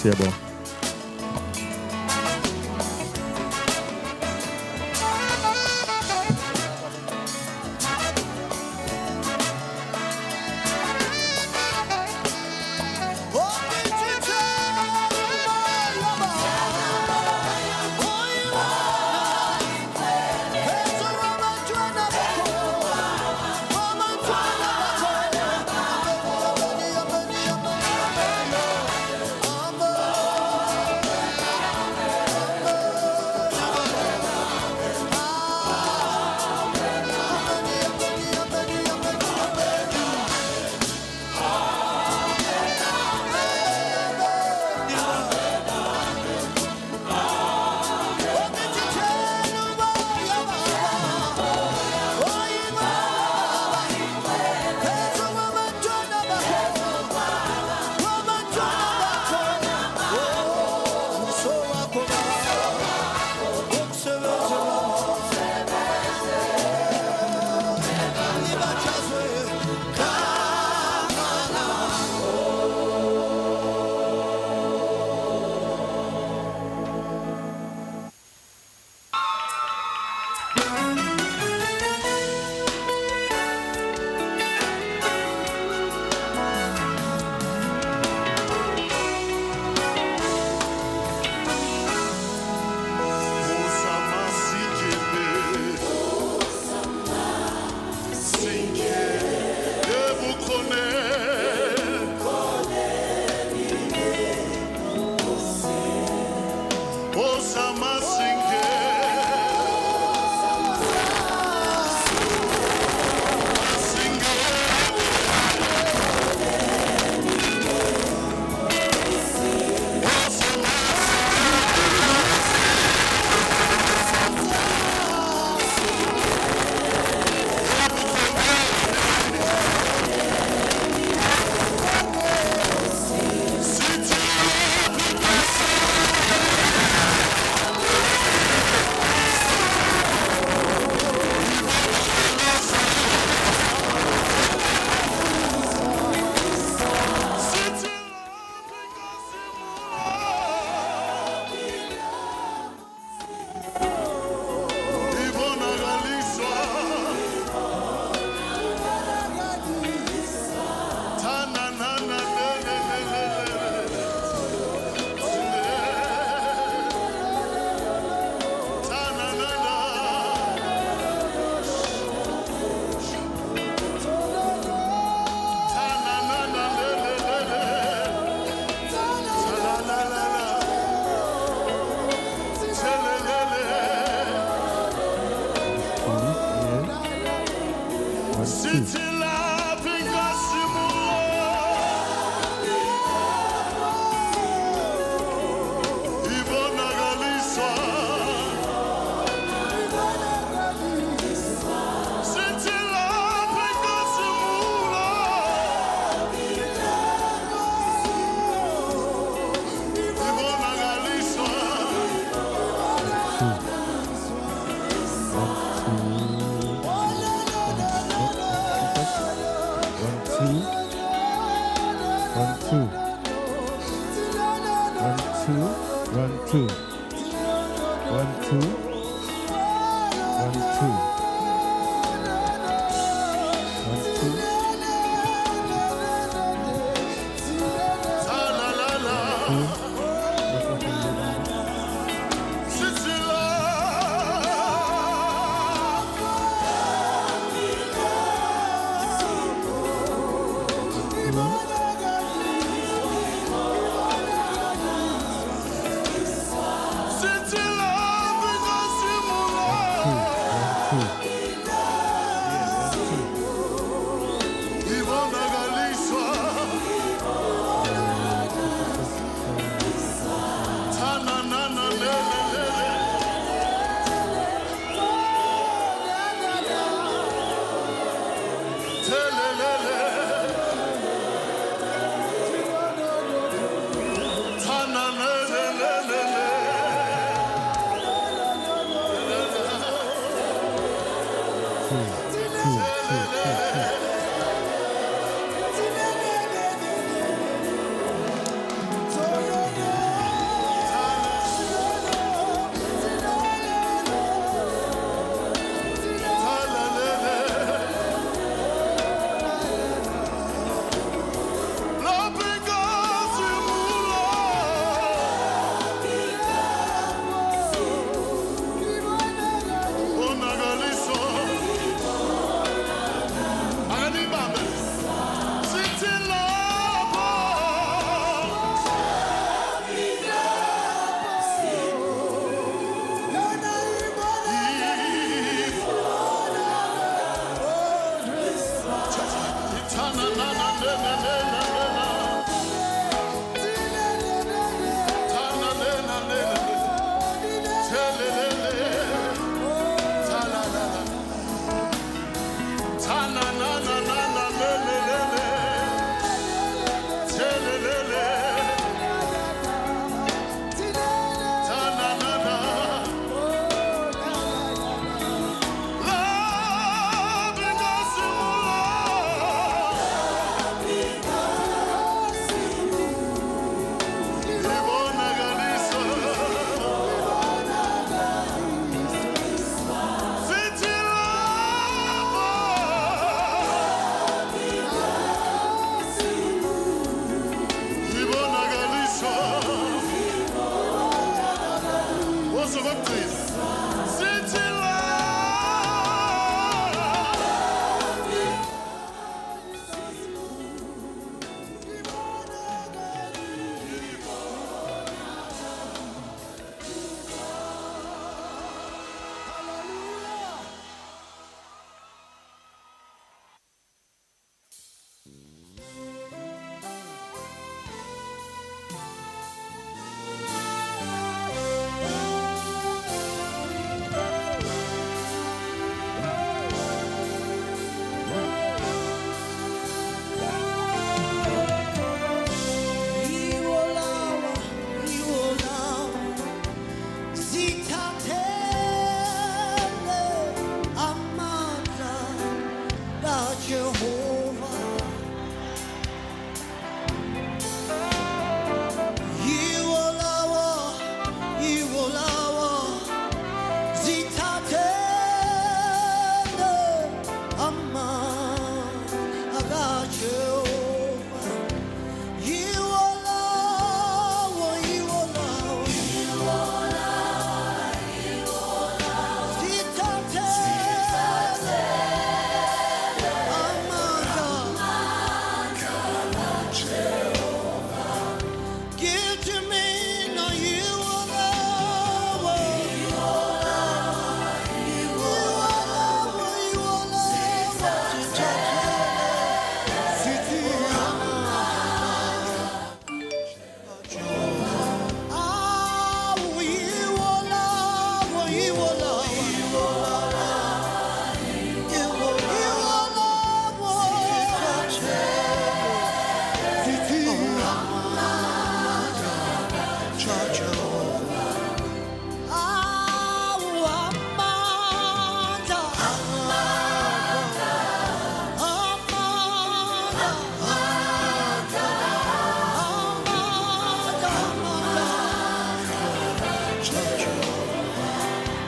C'est bon.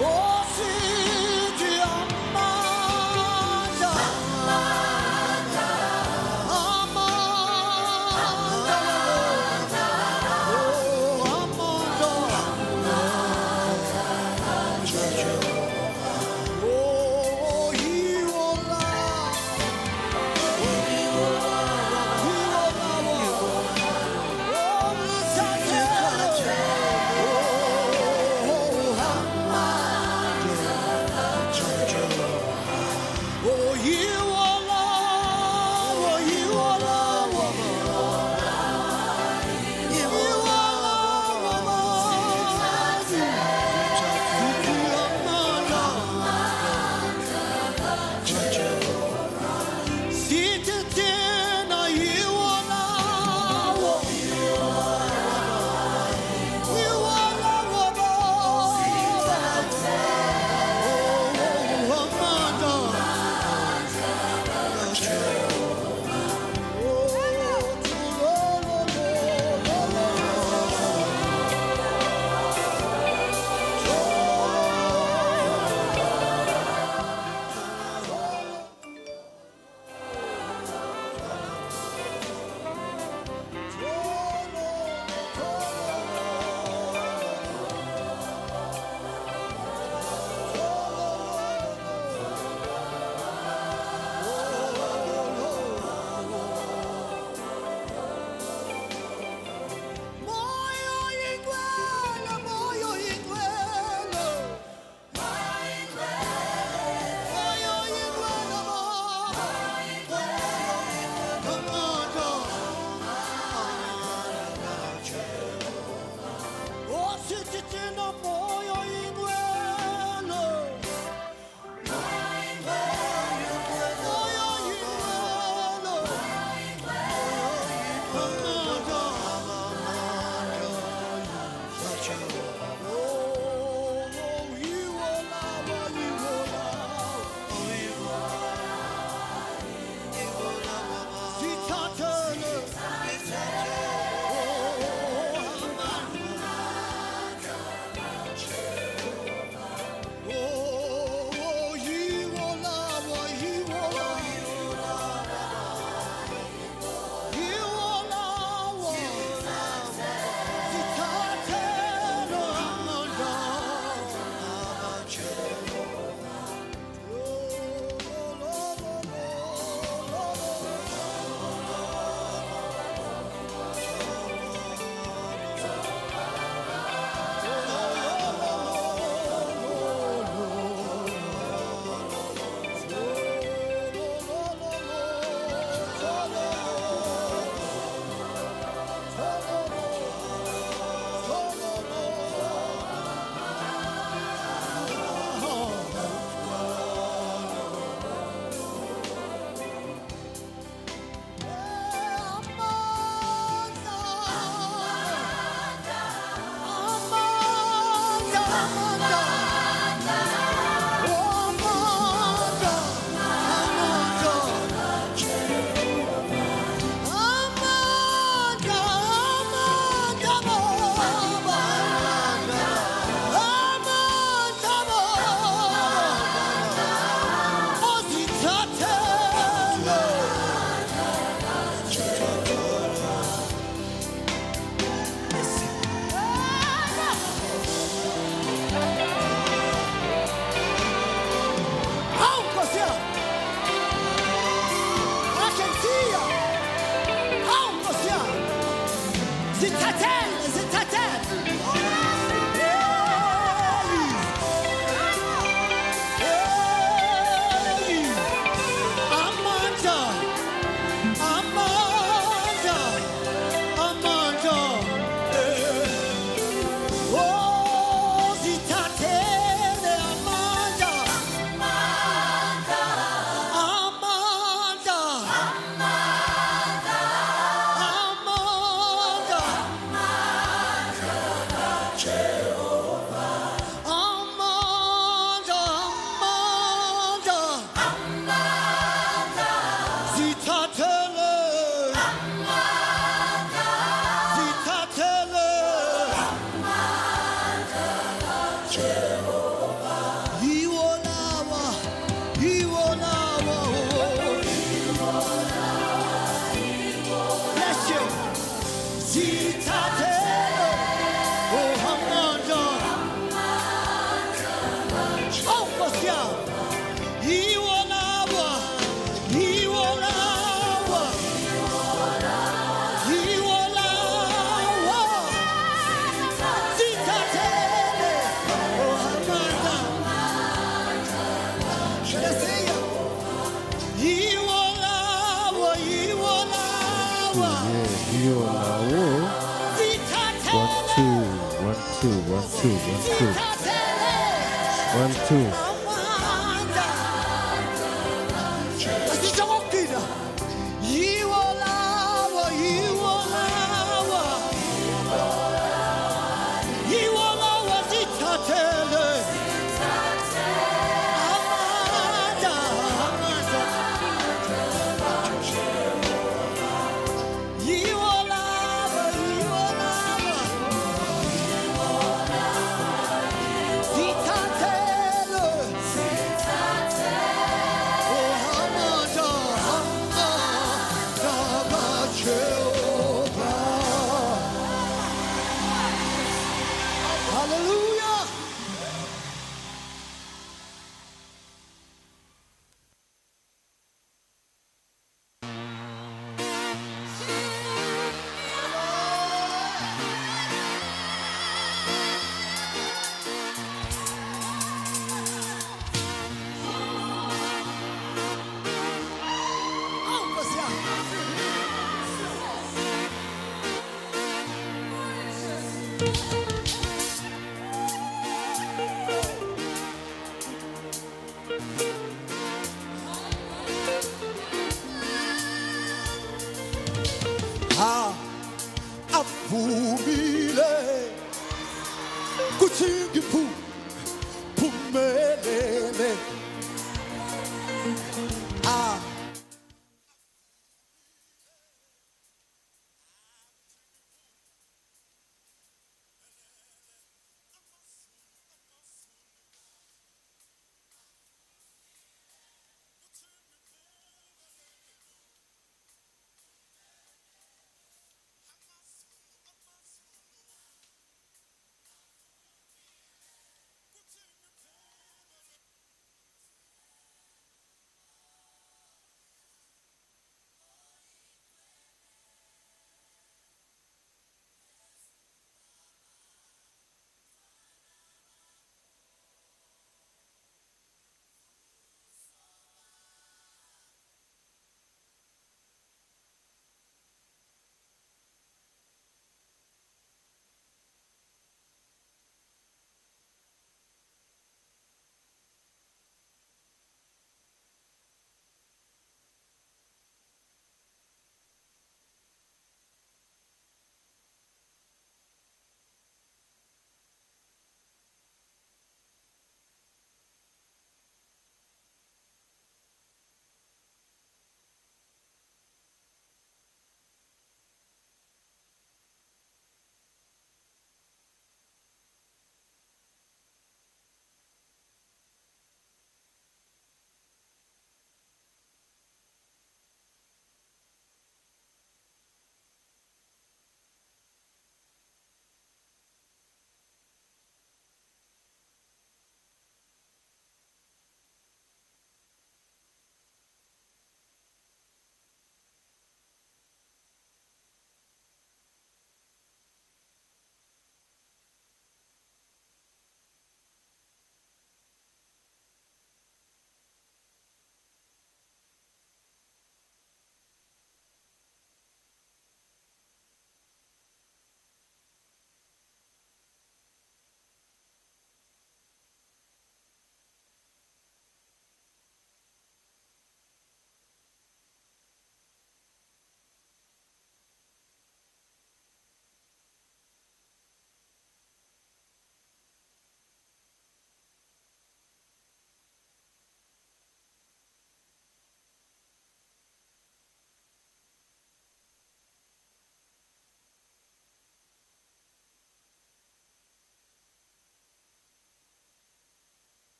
Oh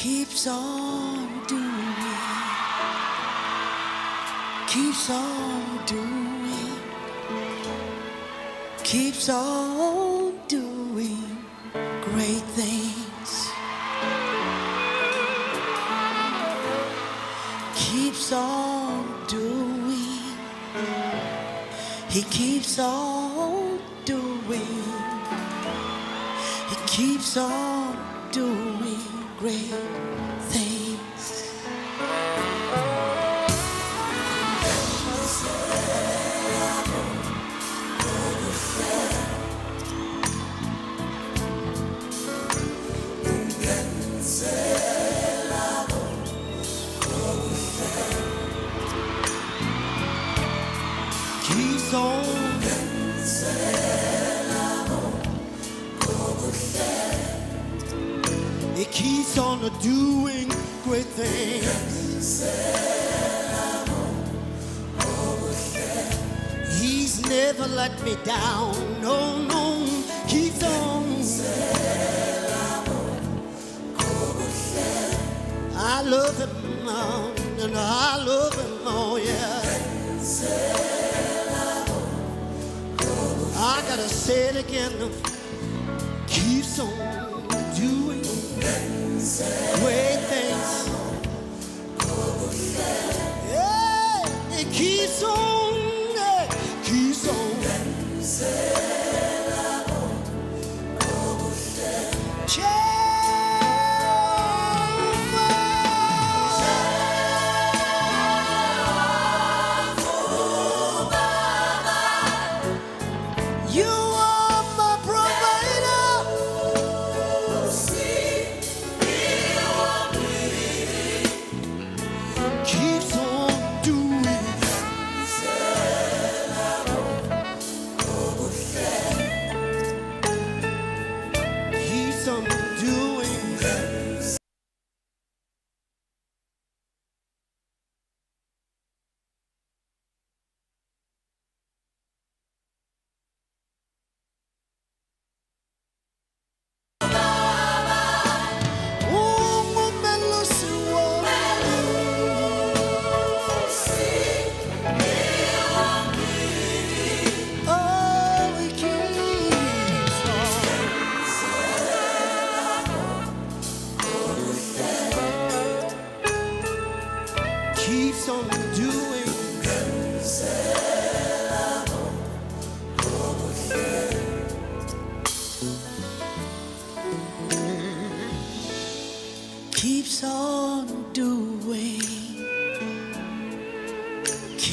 Keeps on doing, keeps on doing, keeps on doing great things. Keeps on doing, he keeps on doing, he keeps on doing great things. Keeps on. It keeps on doing great things. He's never let me down. No, no, keeps on. I love him now, and I love him, oh yeah. I gotta say it again. Keeps on doing great things. Yeah, it keeps on, keeps on. Keeps on doing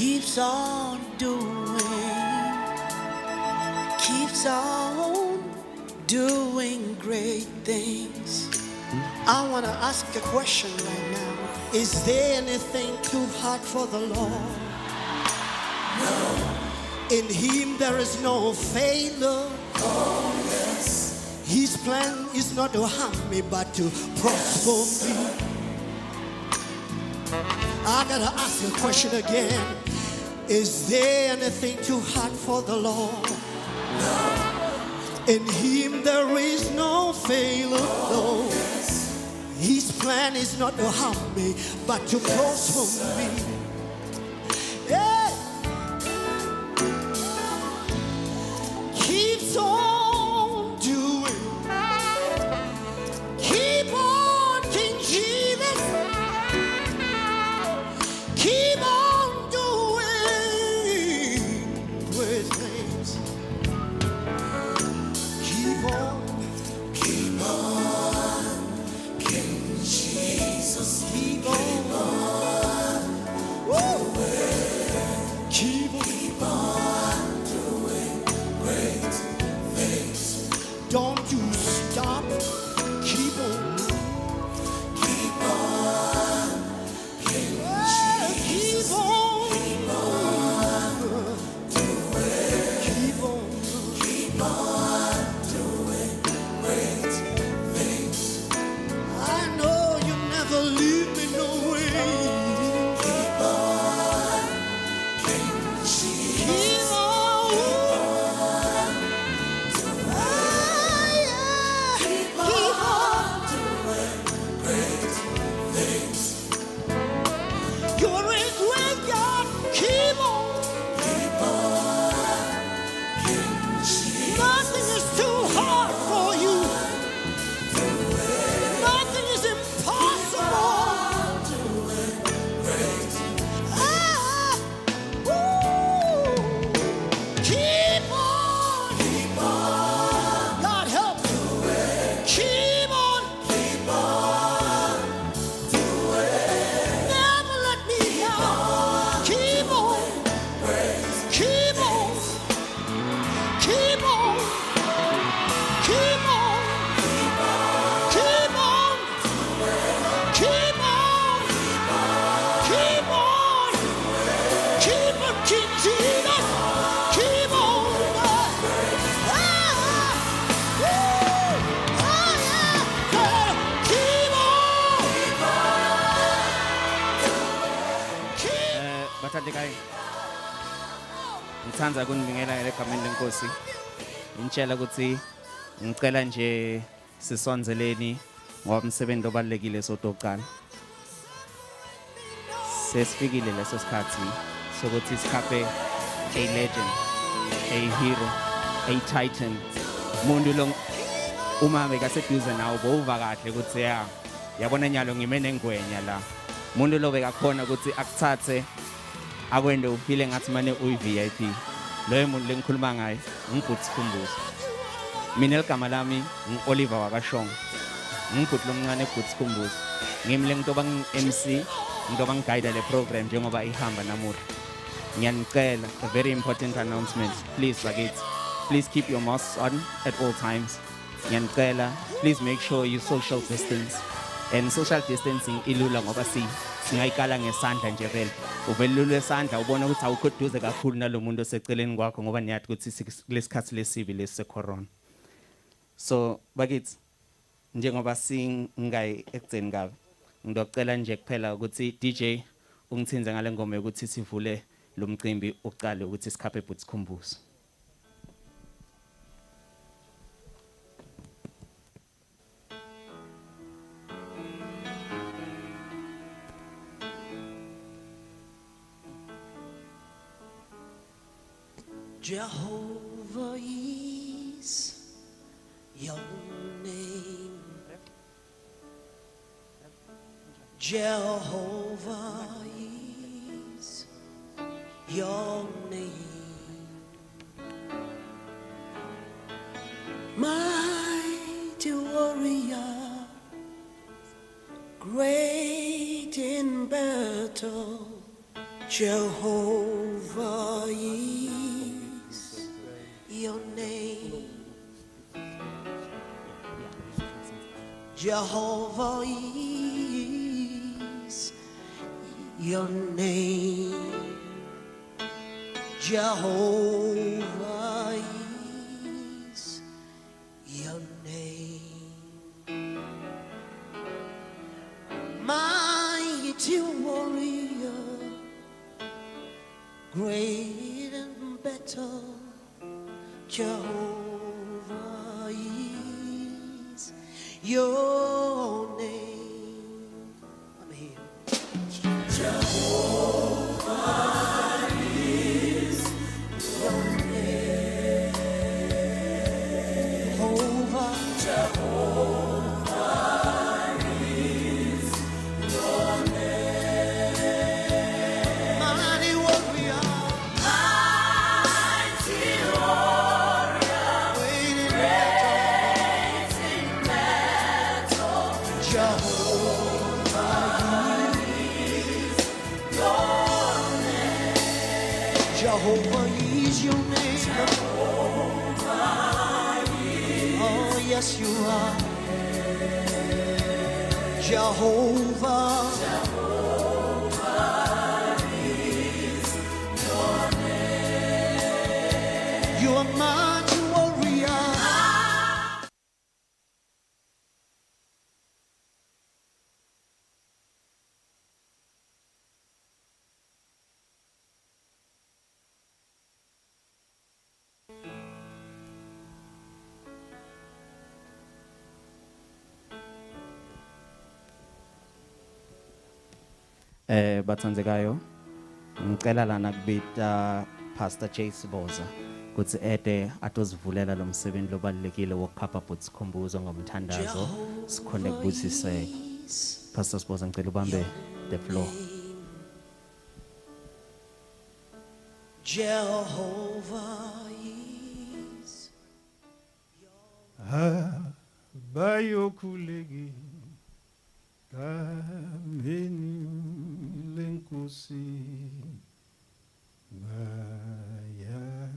keeps on doing great things. I want to ask a question right now. Is there anything too hard for the Lord? No. In him there is no failure. Oh, yes. His plan is not to harm me, but to prosper me. I gotta ask you a question again. Is there anything too hard for the Lord? No. In him there is no failure. No. Yes. His plan is not to harm me, but to prosper me. Yeah. Keeps on doing. Keep on, King Jesus. Keep on doing great things. Keep on, King Jesus. Keep on, keep on doing great things. Don't you stop. Keep on, King Jesus. Keep on doing great things. I know you never leave me no way. Keep on, King Jesus. Keep on doing great things. You're a great God. Keep on. Nothing is too hard for you. Nothing is impossible. Ah, woo. Keep on. God help me. Keep on. Never let me down. Keep on. Keep on. Keep on. Keep on. Keep on. Keep on. Keep on. Keep on, King Jesus. Keep on. Keep on. Bathandekayo ngithanda ukunibingelela egameni lenkosi ngitshela ukuthi ngicela nje sisonzeleni ngoba umsebenzi obalekile sotoqala sesifikile leso sikhathi sokuthi sikhaphe a legend, a hero, a titan. Umuntu lo uma bekaseduze nawo bowuva kahle ukuthi yabona nyalo ngime nengwenya la. Umuntu lo bekakhona ukuthi akuthathe akwende uphile ngathi manje uyi-VIP. Loyo muntu lengikhuluma ngaye ngibhuti Skhumbuzo. Mina igama lami ngi-Oliver wakashongwe. Ngibhuti lomncane ebhuti Skhumbuzo. Ngimi lengoba ngi-MC, ngoba ngiguide le program njengoba ihamba namuhla. Ngiyanicela, a very important announcement. Please bakithi. Please keep your masks on at all times. Ngiyanicela, please make sure you social distance. And social distancing ilula ngoba singayikala ngesandla nje vele. Uvelule isandla ubona ukuthi awukho duze kakhulu nalomuntu oseceleni kwakho ngoba niyathi ukuthi kulesikhathi lesibi lesi corona. So bakithi njengoba singayi ekugceni kabe ngidocela nje kuphela ukuthi DJ ungithinze ngale ngoma ukuthi sivule lo mcimbi uqale ukuthi sikhaphe ebhuti Skhumbuzo. Jehovah is your name. Jehovah is your name. Mighty warrior, great in battle, Jehovah Jehovah is your name. Jehovah is your name. Mighty warrior, great and better, Jehovah is your name. I'm here. Jehovah is your name. Jehovah, Jehovah is your name. Mighty warrior, mighty warrior, great in battle, Jehovah is your name. Jehovah is your name. Oh, yes, you are. Jehovah. You are mighty warrior. Batsandzekayo ngicela lana kubita Pastor J Siboza kuthi ede atosivulela lo msebenzi lobalekile wokukhapha but Skhumbuzo ngomthandazo sikhone kubusiseka. Pastor Siboza ngicela ubambe the floor. Jehovah is bayokhuleki kameni lenkosi baya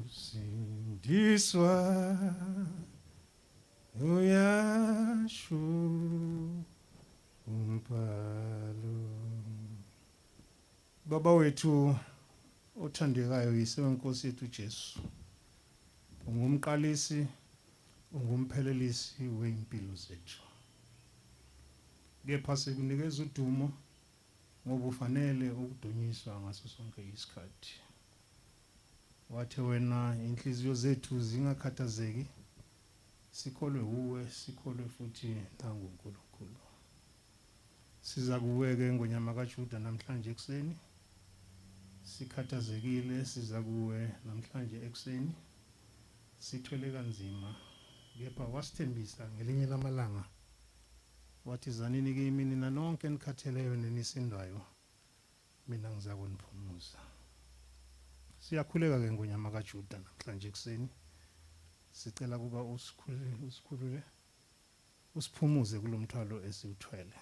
usindiswa uyasho umpalo. Baba wethu othandekayo yisewe Nkosi yethu Jesu, ungumqalisi ungumphelelisi weimpilo zethu. Kepha sikunikeza udumo ngoba ufanele ukudunyiswa ngaso sonke isikhathi. Wathi wena inhliziyo zethu zingakhathazeki, sikholwe uwe, sikholwe futhi nanguNkulunkulu. Siza kuweke ngonyama kaJuda namhlanje ekseni. Sikhathazekile siza kuwe namhlanje ekseni. Sithwele kanzima, kepha wasithembisa ngelinye lamalanga wathi zanini kimi nina nonke nikhatheleyo nenisindwayo, mina ngizakuniphumuza. Siyakhuleka ke ngonyama kaJuda namhlanje ekseni. Sicela kuba usikhulule usiphumuze kulomthwalo esiwuthwele.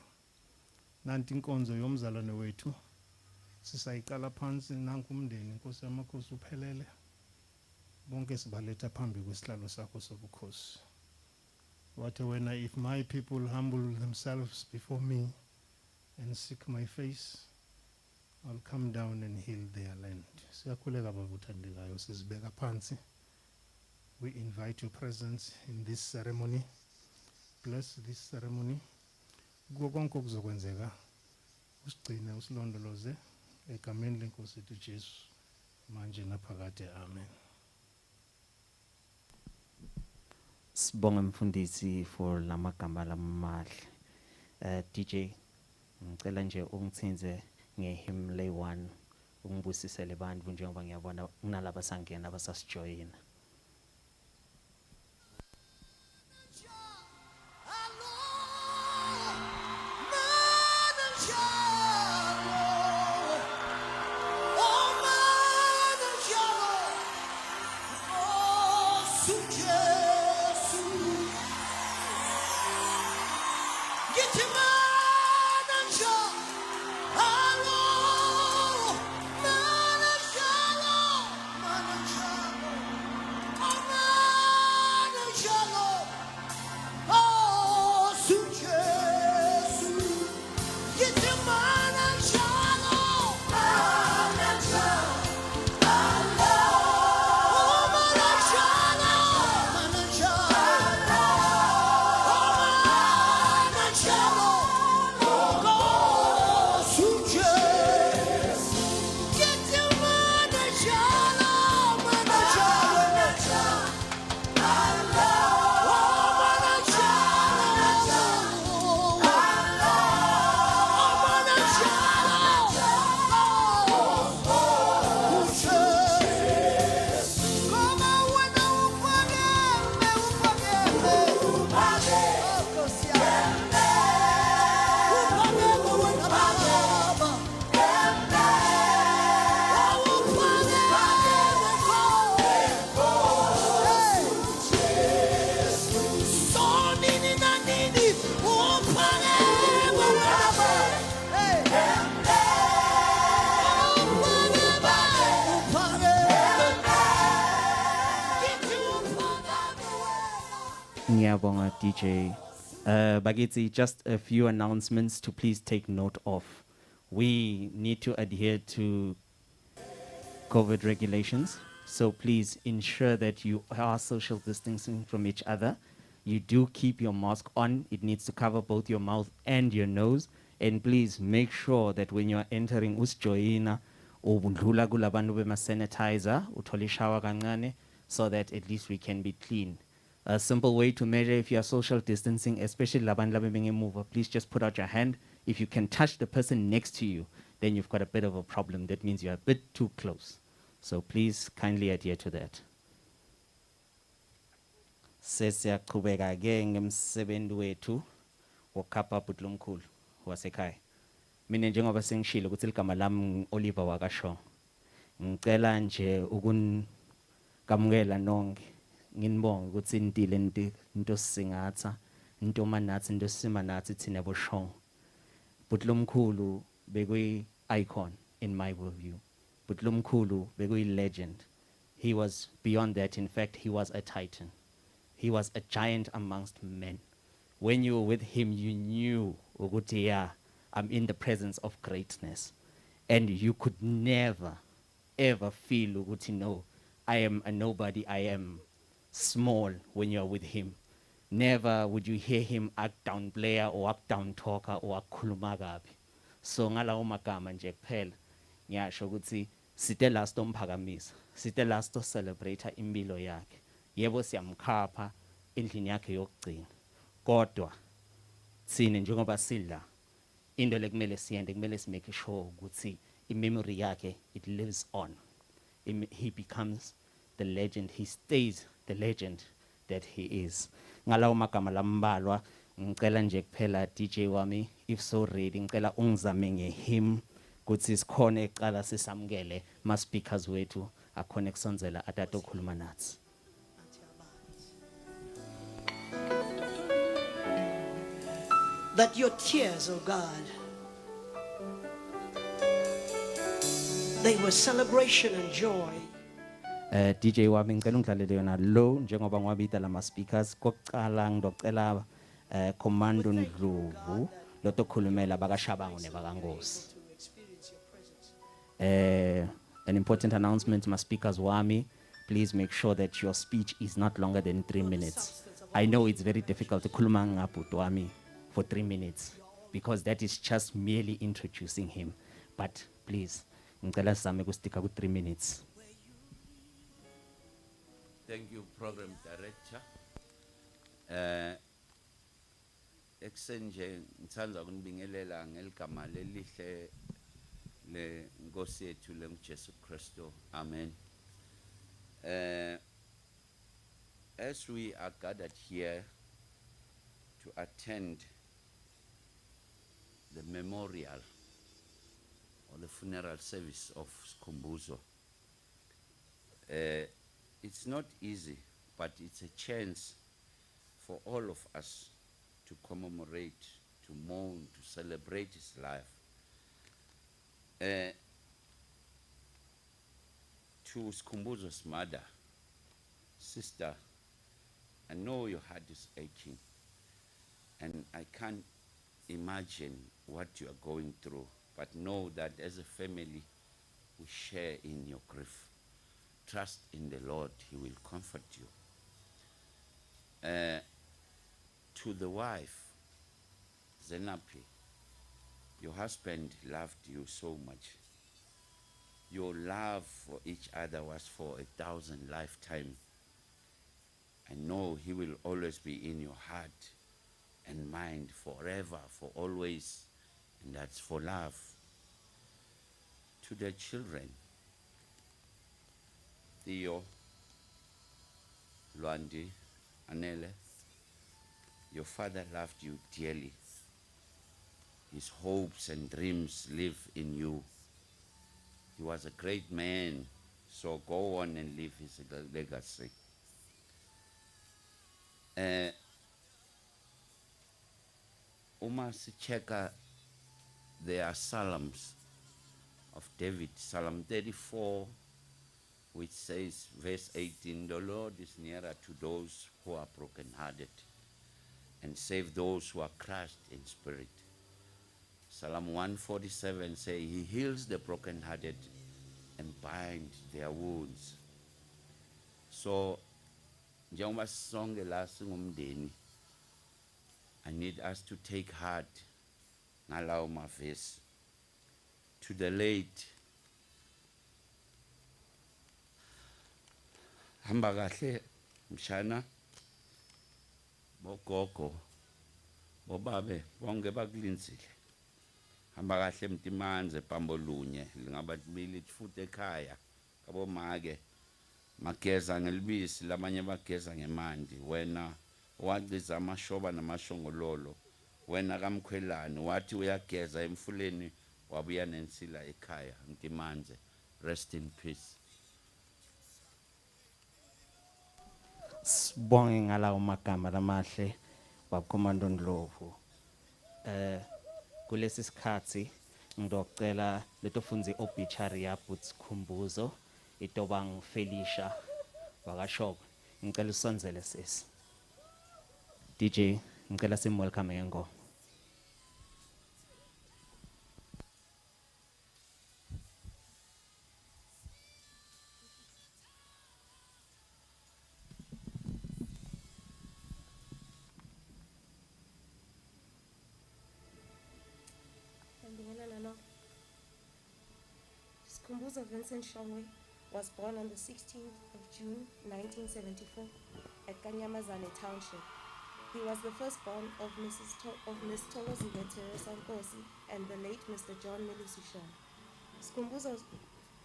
Nanti inkonzo yomzalwane wethu sisayiqala phansi, nanku umndeni Nkosi yamakhosi uphelele. Bonke sibaletha phambi kwesihlalo sakho sobukhosi. Wathi wena, if my people humble themselves before me and seek my face, I'll come down and heal their land. Siyakhuleka baba uthandekayo, sizibeka phansi. We invite your presence in this ceremony. Bless this ceremony. Konke okuzokwenzeka usigcine usilondoloze egameni lenkosi yethu Jesu manje naphakade. Amen. Sibonga mfundisi for lamagama lamahle. DJ ngicela nje ungithinze ngehymn lay 1 ungibusisele bandvu njengoba ngiyabona kunalabo sangena abasasijoyina. Ngiyabonga, DJ. Bagitsi, just a few announcements to please take note of. We need to adhere to COVID regulations. So please ensure that you are social distancing from each other. You do keep your mask on. It needs to cover both your mouth and your nose. And please make sure that when you are entering usijoyina ubundlula kulabantu bema-sanitizer, uthole ishower kancane, so that at least we can be clean. A simple way to measure if you are social distancing, especially labantu laba bengemuva, please just put out your hand. If you can touch the person next to you, then you've got a bit of a problem. That means you're a bit too close. So please kindly adhere to that. Sesiyaqhubeka ke ngemsebenzi wethu wokhapha bhuti lomkhulu wasekhaya. Mina njengoba sengishilo ukuthi ligama lami Oliver wakasho. Ngicela nje ukunkamukela nonke. Nginibonga ukuthi intile into singatha, into manathi, into simanathi thina boshong. Bhuti lomkhulu bekuyi icon in my view. But Lumkulu, Begui legend. He was beyond that. In fact, he was a titan. He was a giant amongst men. When you were with him, you knew, Uguti, yeah, I'm in the presence of greatness. And you could never, ever feel, Uguti, no, I am a nobody, I am small when you're with him. Never would you hear him act down player or act down talker or akhulumagabi. So ngalawo magama nje kuphela. Ngiyasho ukuthi site last omphakamisa, site last celebrate impilo yakhe. Yebo siyamkhapha endlini yakhe yokugcina. Kodwa sine njengoba sidla into lekumele siyende kumele simake sure ukuthi imemory yakhe it lives on. He becomes the legend, he stays the legend that he is. Ngalawo magama lambalwa ngicela nje kuphela DJ wami if so ready ngicela ungizame ngehim kuthi sikhona eqala sisamkele ma speakers wethu akhona kusonzela atata okhuluma nathi. That your tears, oh God, they were celebration and joy. DJ wami ngicela ungidlalele yona low njengoba ngwabita lama speakers kokucala ngidocela Commando Ndlovu lotokhulumela bakashabangu nebakangosi. An important announcement, my speakers wami, please make sure that your speech is not longer than 3 minutes. I know it's very difficult to khuluma ngabhuti wami for 3 minutes because that is just merely introducing him. But please, ngicela sizame kustika ku 3 minutes. Thank you, Program Director. Exenje ngithanda ukunibingelela ngeligama lelihle le Nkosi yethu leNjesu Kristu. Amen. As we are gathered here to attend the memorial or the funeral service of Skhumbuzo, it's not easy, but it's a chance for all of us to commemorate, to mourn, to celebrate his life. To Skhumbuzo's mother, sister, I know your heart is aching, and I can't imagine what you are going through, but know that as a family, we share in your grief. Trust in the Lord, he will comfort you. To the wife, Zenapi, your husband loved you so much. Your love for each other was for 1,000 lifetimes. I know he will always be in your heart and mind forever, for always, and that's for love. To the children, Theo, Luandi, Anele, your father loved you dearly. His hopes and dreams live in you. He was a great man, so go on and live his legacy. Uma sicheka, there are Psalms of David, Psalm 34, which says, verse 18, the Lord is nearer to those who are brokenhearted and save those who are crushed in spirit. Psalm 147 say he heals the brokenhearted and binds their wounds. So njengoba sisonke la singumndeni, I need us to take heart ngalawo mavesi. To the late, hamba kahle mshana, bogogo, bobabe, bonke bakulinzile. Hamba kahle mtimanze pambolunye, lingaba libili futhi ekhaya, kabomake. Mageza ngelibisi, labanye bageza ngemanti. Wena wagciza amashoba namashongololo. Wena kamkhwelani wathi uyageza emfuleni wabuya nensila ekhaya. Mtimanze, rest in peace. Sibonge ngalawo magama lamahle wakomando Ndlovu. Kulesi sikhathi ngidocela letofunzi obituary yabut Skhumbuzo itobang Felicia wakashoko. Ngicela usonzele sisi. DJ ngicela welcome ngengoma. Skhumbuzo Vincent Shongwe was born on the 16th of June 1974 at Kanyamazane Township. He was the firstborn of Miss Tolozile Teresa Nkosi and the late Mr. John Milusushon. Skhumbuzo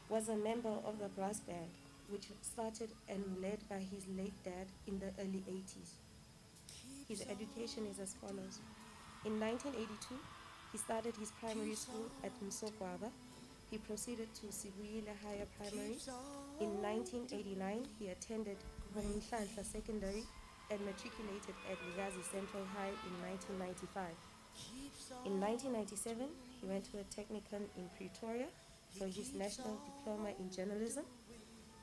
was a member of the brass band, which started and led by his late dad in the early 80s. His education is as follows. In 1982, he started his primary school at Msogwaba. He proceeded to Sibuyile Higher Primary. In 1989, he attended Mhlanhla Secondary and matriculated at Ligazi Central High in 1995. In 1997, he went to a technicum in Pretoria for his National Diploma in Journalism.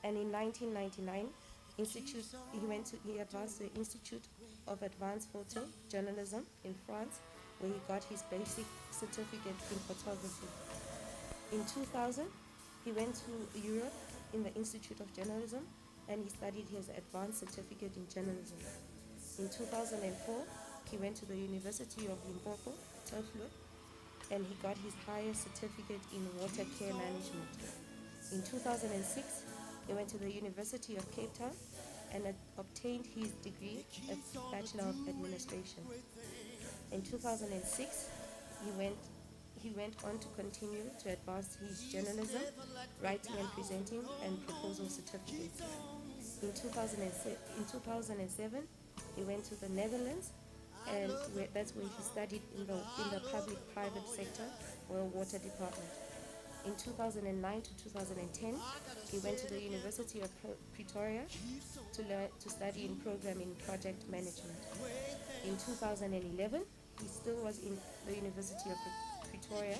And in 1999, he advanced to the Institute of Advanced Photo Journalism in France, where he got his basic certificate in photography. In 2000, he went to Europe in the Institute of Journalism and he studied his advanced certificate in journalism. In 2004, he went to the University of Limpopo, Turfloop, and he got his highest certificate in water care management. In 2006, he went to the University of Cape Town and obtained his degree at Bachelor of Administration. In 2006, he went on to continue to advance his journalism, writing and presenting, and proposal certificates. In 2007, he went to the Netherlands, and that's where he studied in the public-private sector or water department. In 2009 to 2010, he went to the University of Pretoria to study in programming project management. In 2011, he still was in the University of Pretoria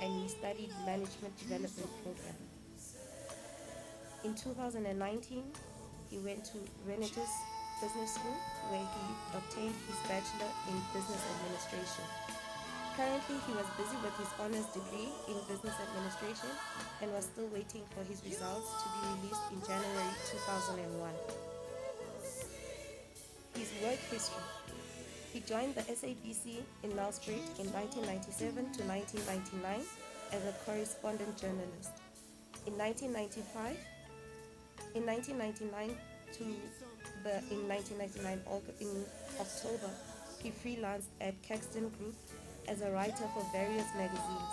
and he studied management development program. In 2019, he went to Renatus Business School where he obtained his bachelor in business administration. Currently, he was busy with his honors degree in business administration and was still waiting for his results to be released in January 2001. His work history. He joined the SABC in Nelspruit in 1997 to 1999 as a correspondent journalist. In 1999 in October, he freelanced at Caxton Group as a writer for various magazines.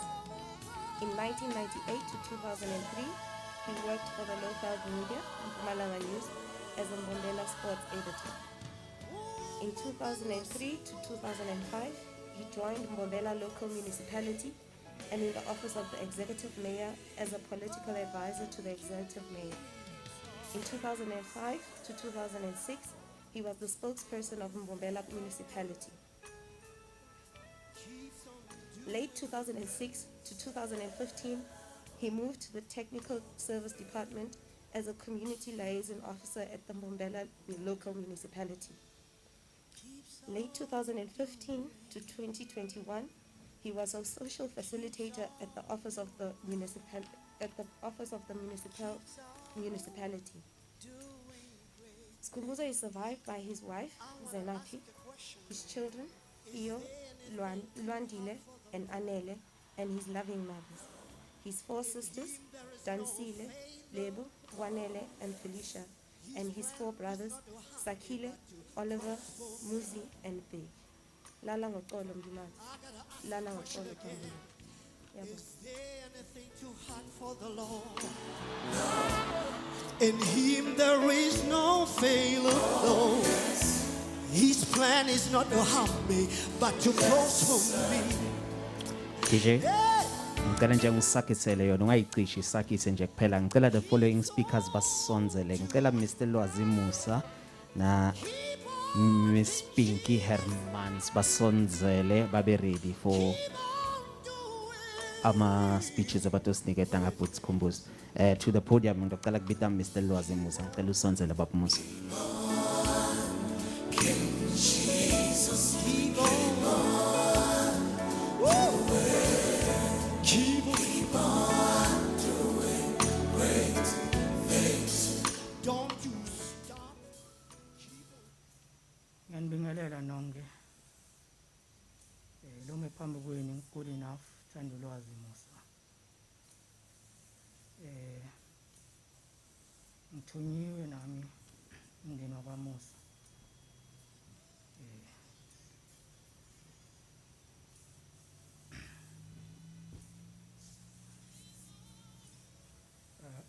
In 1998 to 2003, he worked for the local media, Mpumalanga News, as a Mbombela sports editor. In 2003 to 2005, he joined Mbombela local municipality and in the office of the executive mayor as a political advisor to the executive mayor. In 2005 to 2006, he was the spokesperson of Mbombela municipality. Late 2006 to 2015, he moved to the technical service department as a community liaison officer at the Mbombela local municipality. Late 2015 to 2021, he was a social facilitator at the office of the municipality. Skhumbuzo is survived by his wife, Zenapi, his children, Iyo, Luandile, and Anele, and his loving mothers. His 4 sisters, Dansile, Lebo, Wanele, and Felicia, and his 4 brothers, Sakile, Oliver, Muzi, and Big. Lala ngoxolo mndunazi. Lala ngoxolo Thembile. Yabo. Is there anything too hard for the Lord? In him there is no failure, no. His plan is not to harm me, but to prosper me. DJ, ngicela nje ngisakhisele yona ungayicishi isakise nje kuphela. Ngicela the following speakers basonzele. Ngicela Mr. Lwazi Musa na Miss Pinky Hermans basonzele babe ready for ama speeches abatosiniketa ngabut Skhumbuzo. To the podium ngicela kubita Mr. Lwazi Musa. Ngicela usonzele baba Musa. Keep on doing great things. Don't you stop. Ngiyanibingelela nonke. Lo mephambi kwenu good enough Thando Lwazi Musa. Ngithunyiwe nami umndeni wakwaMusa.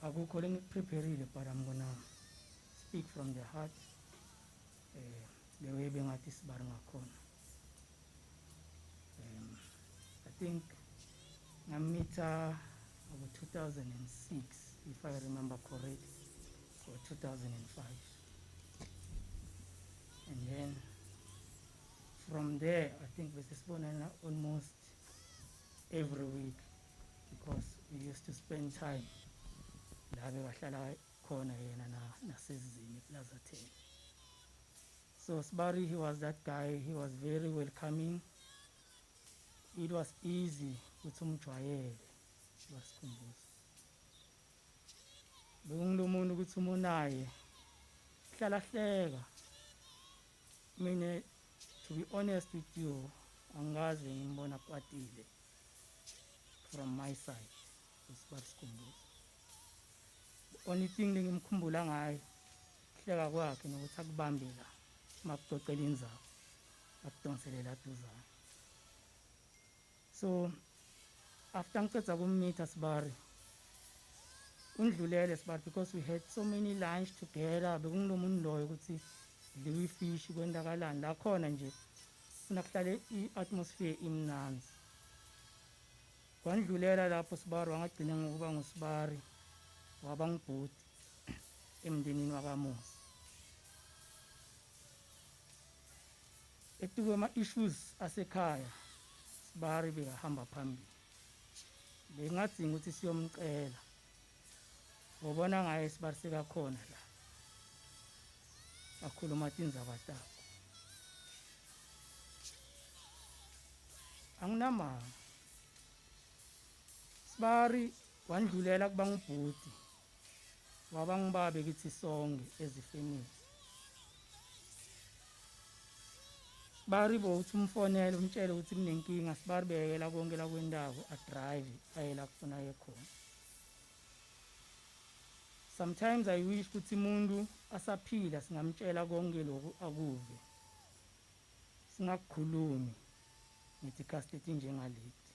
Akukho lengiprepareile but I'm gonna speak from the heart. The way bengathi sibari ngakhona. I think ngamita over 2006 if I remember correct, or 2005. And then from there I think we spent almost every week because we used to spend time la bebahlala khona yena nasezini Plaza 10. So Sibari, he was that guy. He was very welcoming. It was easy ukuthi umjwayele Skhumbuzo. Bengilumuntu ukuthi umunaye hlala hleka. Mina, to be honest with you, angazi ngimbona kwatile from my side uSibari Skhumbuzo. The only thing ngimkhumbula ngayo hleka kwakhe nokuthi akubambe la makucocela inzalo akudonselela duzana. So after ngiceda kummeet Sibari undlulele Sibari because we had so many lunch together. Bekungilomuntu loyo ukuthi liwe fish kwendakalani la khona nje funa kuhlale iatmosphere imnanzi. Kwandlulela lapho Sibari wangagcina ngokuba nguSibari waba ngibhudi emndenini wakaMusa. Etuke ama-issues asekhaya Sibari bekahamba phambili. Bengadinga ukuthi siyomcela. Ngobona ngaye Sibari sekakhona la. Akhuluma tindzaba takho. Anginamanga. Sibari wandlulela kuba ngibhudi. Waba ngibabe kithi sonke ezifamily. Sibari bo uthi umfonela umtshele ukuthi kunenkinga Sibari bekela konke la kwendawo a drive ayela kufuna yekhona. Sometimes I wish ukuthi umuntu asaphila singamtshela konke lokhu akuve. Singakukhulumi ngithi casteti njengaleti.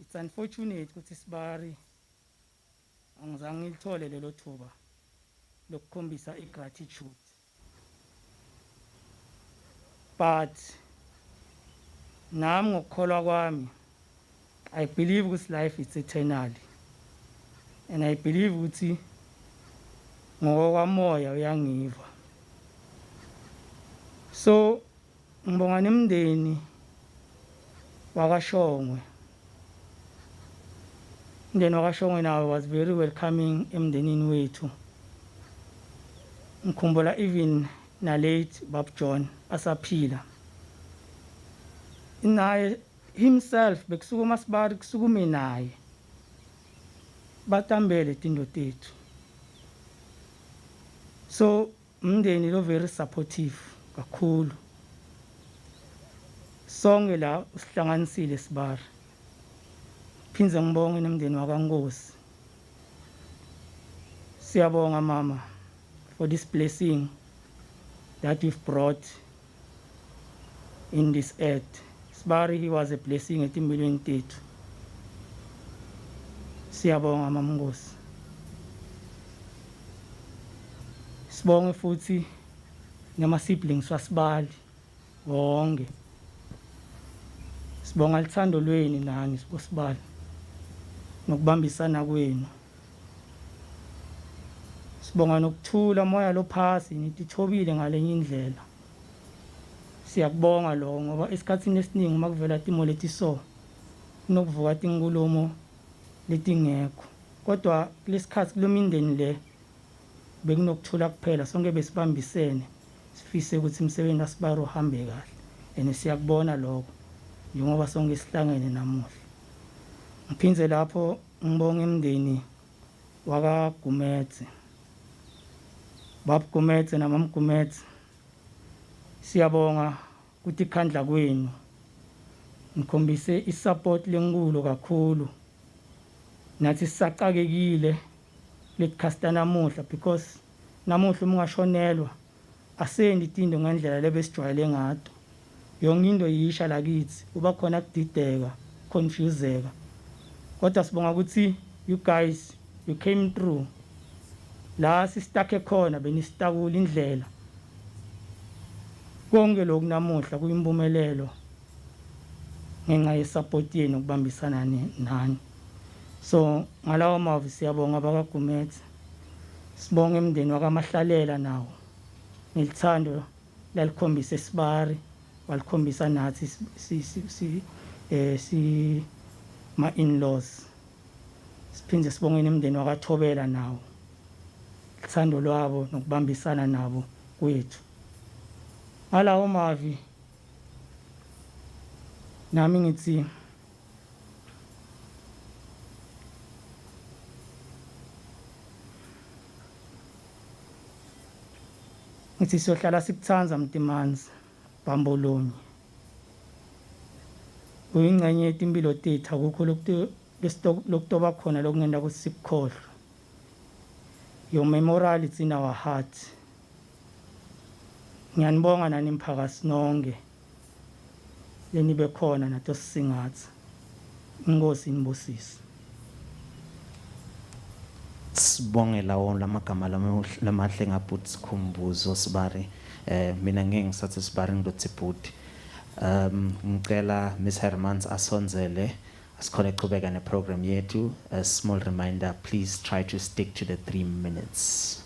It's unfortunate ukuthi Sibari angizange ngilithole lelo thuba lokukhombisa igratitude. But nami ngokukholwa kwami I believe ukuthi life is eternal. And I believe ukuthi ngokwamoya uyangiva. So ngibonga nemndeni wakwaShongwe. Umndeni wakwaShongwe nawo was very welcoming emndenini wethu. ngikhumbula even na late Bab John asaphila naye himself bekusuka uMasibari kusukume naye batambele tinto tethu. So umndeni lo very supportive kakhulu. Sonke la usihlanganisile Sibari. Phinze ngibonge nomndeni wakaNkosi. Siyabonga mama for this blessing that you've brought in this earth. Sibari, he was a blessing etimpilweni tethu. Siyabonga mama Nkosi. Sibonge futhi nama siblings waSibali wonke. Sibonga lithando lweni nani siBosibali nokubambisana kwenu. Sibonga nokuthula moya lo phasi nithi thobile ngalenye indlela. Siyakubonga lo ngoba esikhatsini esiningi makuvela timo letiso kunokuvuka tinkulumo letingekho. Kodwa kulesikhathi kulomindeni le bekunokuthula kuphela sonke besibambisene sifise ukuthi umsebenzi waSibari uhambe kahle. And siyakubona lokho njengoba sonke sihlangene namuhla. Ngiphinze lapho ngibonga imndeni wakaGumetse. Bab Gumetse na Mam Gumetse. Siyabonga ukuthi ikhandla kwenu. Ngikhombise isupport lenkulu kakhulu. Nathi sisaqakekile lesikhasta namuhla because namuhla ungashonelwa asendi itinto ngendlela lebesijwayele ngato. Yonke into yisha lakithi uba khona kudideka, confuseka. Kodwa sibonga ukuthi you guys you came through. La sisitake khona benistakula indlela. Konke lokhu namuhla kuyimpumelelo ngenxa yesupport yenu ukubambisana nani. So ngalawo mavi siyabonga bakaGumetse. Sibonga emndeni wakamahlalela nawo. Ngilithando lalikhombisa eSibari, walikhombisa nathi si ma in-laws. Siphinde sibonge nemndeni wakaThobela nawo. Lithando lwabo nokubambisana nabo kwethu. Ngalawo mavi nami ngithi siyohlala sikuthanza Mtimanzi Bambolonye. Uyingcenye yetimpilo tethu akukho lokutoba khona lokungenda ukuthi sikukhohlwe. Your memorial is in our heart. Ngiyanibonga nani mphakathi nonke lenibe khona nathi sisingatha. Inkosi inibusise. Sibonge lawo lamagama lamahle ngabhuti Skhumbuzo Sibari. Mina ngeke ngisathi Sibari ngidothe bhuti. Ngicela Miss Hermans asonzele asikhona eqhubeka neprogram yethu. A small reminder, please try to stick to the 3 minutes.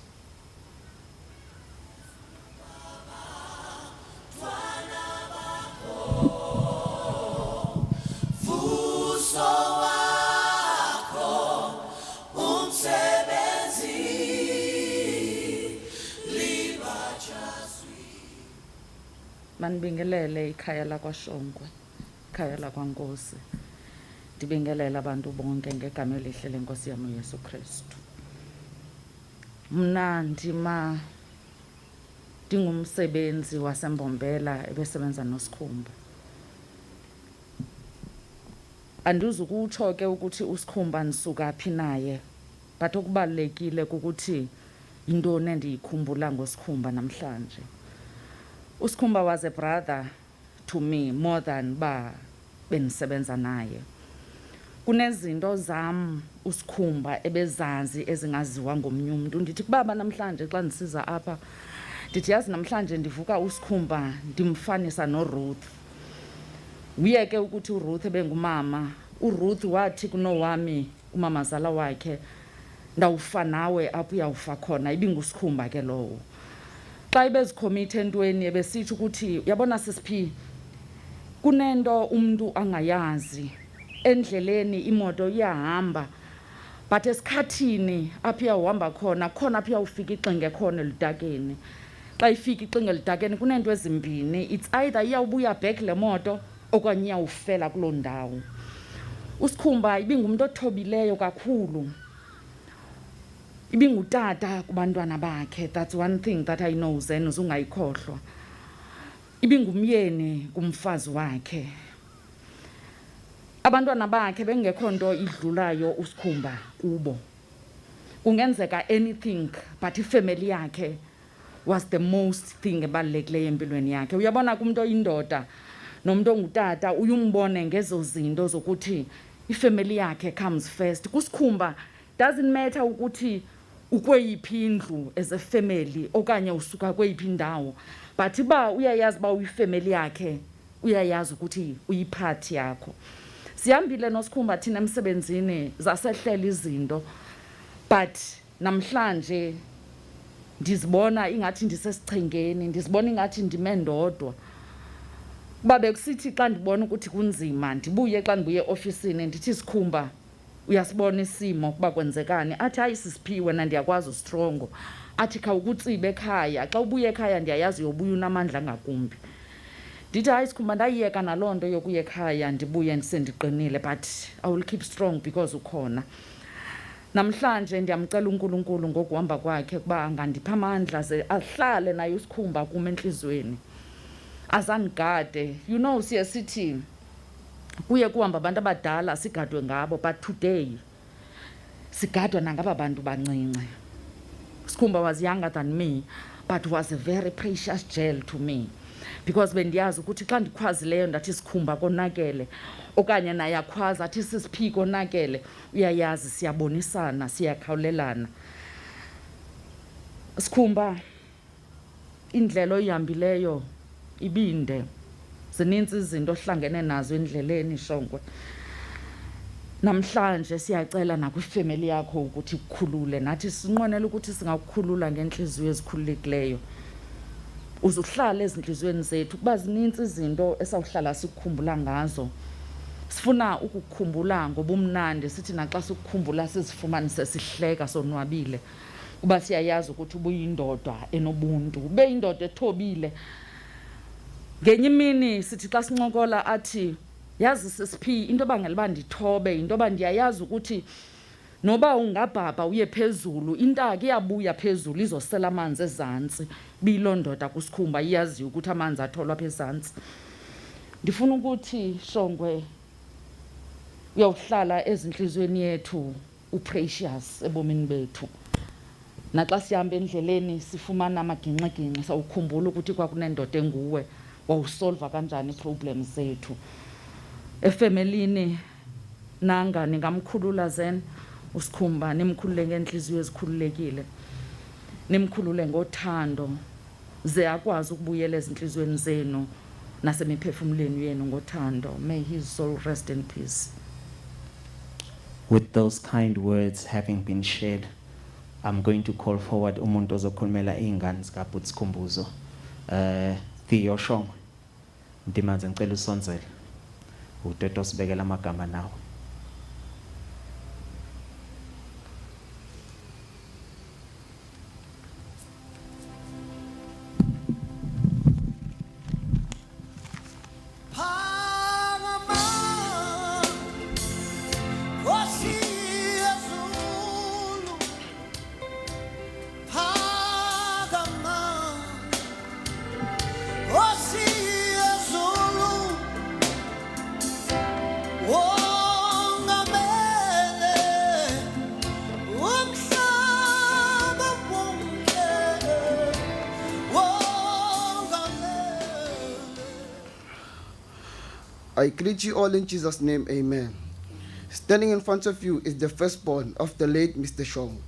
Manibingelele ikhaya lakwaShongwe, ikhaya lakwaNkosi. Ndibingelela abantu bonke ngegama elihle lenkosi yami uYesu Kristu. Mna ndingumsebenzi waseMbombela ebesebenza noSkhumba. Andizukutsho ke ukuthi uSkhumba nisuka phi naye, but okubalekile ukuthi intoni endiyikhumbula ngoSkhumba namhlanje. uSkhumba was a brother to me more than benisebenza naye. Kunezinto zam uSkhumba ebezazi ezingaziwa ngomnye umuntu. Ndithi kubaba namhlanje xa ndisiza apha ndithi yazi namhlanje ndivuka uSkhumba ndimfanisa noRuth. Uyeke ukuthi uRuth ebengumama. uRuth wathi kunowami umamazala wakhe ndawufa nawe apho uyawufa khona. IbinguSkhumba ke lowo. Xa ibezikhomithe entweni ebesithi ukuthi yabona sisiphi kunento umuntu angayazi endleleni imoto iyahamba but esikhathini apho iyawuhamba khona apho iyawufika ixinge khona eludakeni. Xa ifika ixinge eludakeni kuneento ezimbini, it's either iyawubuya back le moto okanye iyawufela kuloo ndawo. uSkhumba ibingumntu othobileyo kakhulu, ibingutata kubantwana bakhe. That's one thing that I know zen uzungayikhohlwa. Ibingumyeni kumfazi wakhe. Abantwana bakhe bengekho nto idlulayo uSkhumba kubo. Kungenzeka anything, but ifamily yakhe was the most thing ebalulekileyo empilweni yakhe. Uyabona kumuntu oyindoda nomuntu ongutata uyumbone ngezo zinto zokuthi ifamily yakhe comes first. kuSkhumba doesn't matter ukuthi ukweyiphi indlu as a family okanye usuka kweyiphi indawo, but uba uyayazi uba uyifamily yakhe uyayazi ukuthi uyiphathi yakho. Sihambile noSkhumba thina emsebenzini zasehlela izinto, but namhlanje ndizibona ingathi ndisesichengeni, ndizibona ingathi ndime ndodwa. Kuba bekusithi xa ndibona ukuthi kunzima ndibuye xa ndibuye eofisini ndithi Skhumba uyasibona isimo kuba kwenzekani. Athi hayi sisiphiwe na ndiyakwazi ustrongo. Athi khawukutsibe ekhaya, xa ubuye ekhaya ndiyayazi uyobuya unamandla ngakumbi. Ndithi hayi Skhumba ndayiyeka naloo nto yokuya ekhaya ndibuye ndisendiqinile, but I will keep strong because ukhona. Namhlanje ndiyamcela uNkulunkulu ngokuhamba kwakhe kuba angandipha amandla ze ahlale naye uSkhumba kum entliziyweni, azandigade. You know, siye sithi kuye kuhamba abantu abadala sigadwe ngabo, but today sigadwa nangaba bantu bancinci. Skhumba was younger than me, but was a very precious gel to me, because bendiyazi ukuthi xa ndikhwazileyo ndathi Skhumba konakele okanye naye akhwaza athi sisiphi konakele, uyayazi siyabonisana, siyakhawulelana. Skhumba indlela oyihambileyo ibinde, zininzi izinto ohlangene nazo endleleni Shongwe. Namhlanje siyacela nakwifamily yakho ukuthi ukukhulule, nathi sinqwenela ukuthi singakukhulula ngenhliziyo ezikhululekileyo. Uzuhlala ezinhliziyweni zethu kuba zininzi izinto esawuhlala sikukhumbula ngazo. Sifuna ukukhumbula ngobumnandi, sithi naxa sikukhumbula sizifumanise sihleka sonwabile, kuba siyayazi ukuthi ubuyindoda enobuntu, ube yindoda ethobile. Ngenye imini sithi xa sincokola athi yazi sisiphi into bangela uba ndithobe, into yoba ndiyayazi ukuthi noba ungabhabha uye phezulu intaka iyabuya phezulu izosela amanzi ezantsi. Biyiloo ndoda kuSkhumba iyaziyo ukuthi amanzi atholwa apha ezantsi. Ndifuna ukuthi Shongwe uyawuhlala ezinhliziyweni yethu uprecious ebomini bethu. Naxa sihamba endleleni sifumana amaginxiginxi sawukhumbula ukuthi kwakunendoda enguwe, wawusolva kanjani iiproblems zethu. Efemelini nanga ningamkhulula zen uSkhumba, nimkhulule ngenhliziyo ezikhululekile, nimkhulule ngothando, ze akwazi ukubuyela ezinhliziyweni zenu nasemiphefumulweni yenu ngothando. May his soul rest in peace. With those kind words having been shared, I'm going to call forward umuntu ozokhulumela ingane zikaBhuti Skhumbuzo. Theo Shongwe, ndimanze ngicela usonzele utata osibekela amagama nawe. I greet you all in Jesus' name, amen. Standing in front of you is the firstborn of the late Mr. Shongwe,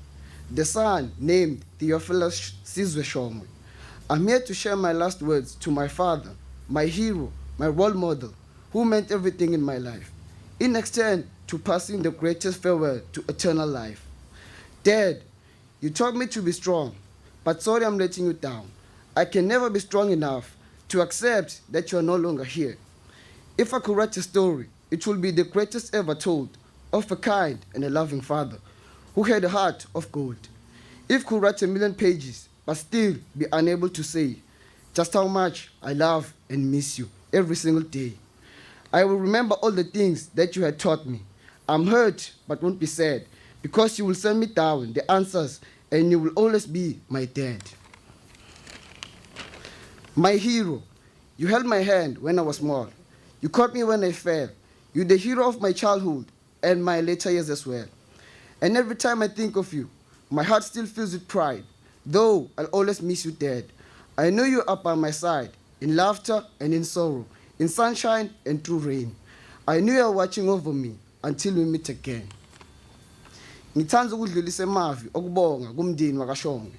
the son named Theophilus Sizwe Shongwe. I'm here to share my last words to my father, my hero, my role model, who meant everything in my life, in extent to passing the greatest farewell to eternal life. Dad, you taught me to be strong, but sorry I'm letting you down. I can never be strong enough to accept that you are no longer here. If I could write a story, it will be the greatest ever told of a kind and a loving father who had a heart of gold. If could write 1,000,000 pages, but still be unable to say just how much I love and miss you every single day. I will remember all the things that you had taught me. I'm hurt, but won't be sad, because you will send me down the answers, and you will always be my dad. My hero, you held my hand when I was small. You caught me when I fell. You're the hero of my childhood and my later years as well. And every time I think of you, my heart still fills with pride, though I'll always miss you, Dad. I know you're up by my side, in laughter and in sorrow, in sunshine and through rain. I know you're watching over me until we meet again. Ngithanda ukudlulisa emavi okubonga kumndeni wakaShongwe.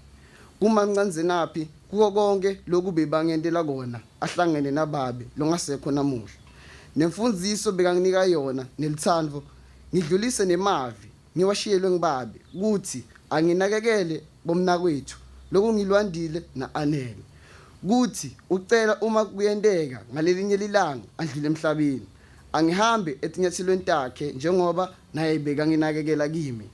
Kumancanzenaphi kuko konke lokhu bebangentela kona ahlangene nababe longasekho namuhla. Nemfundiso bekanginika yona nelithando ngidlulise nemavi ngiwashiyelwe ngibabe kuthi anginakekele bomnakwethu lokungilwandile naanele. Kuthi ucela uma kuyenteka ngalelinye lilanga andlule emhlabeni angihambe etinyathelweni takhe njengoba naye bekanginakekela kimi.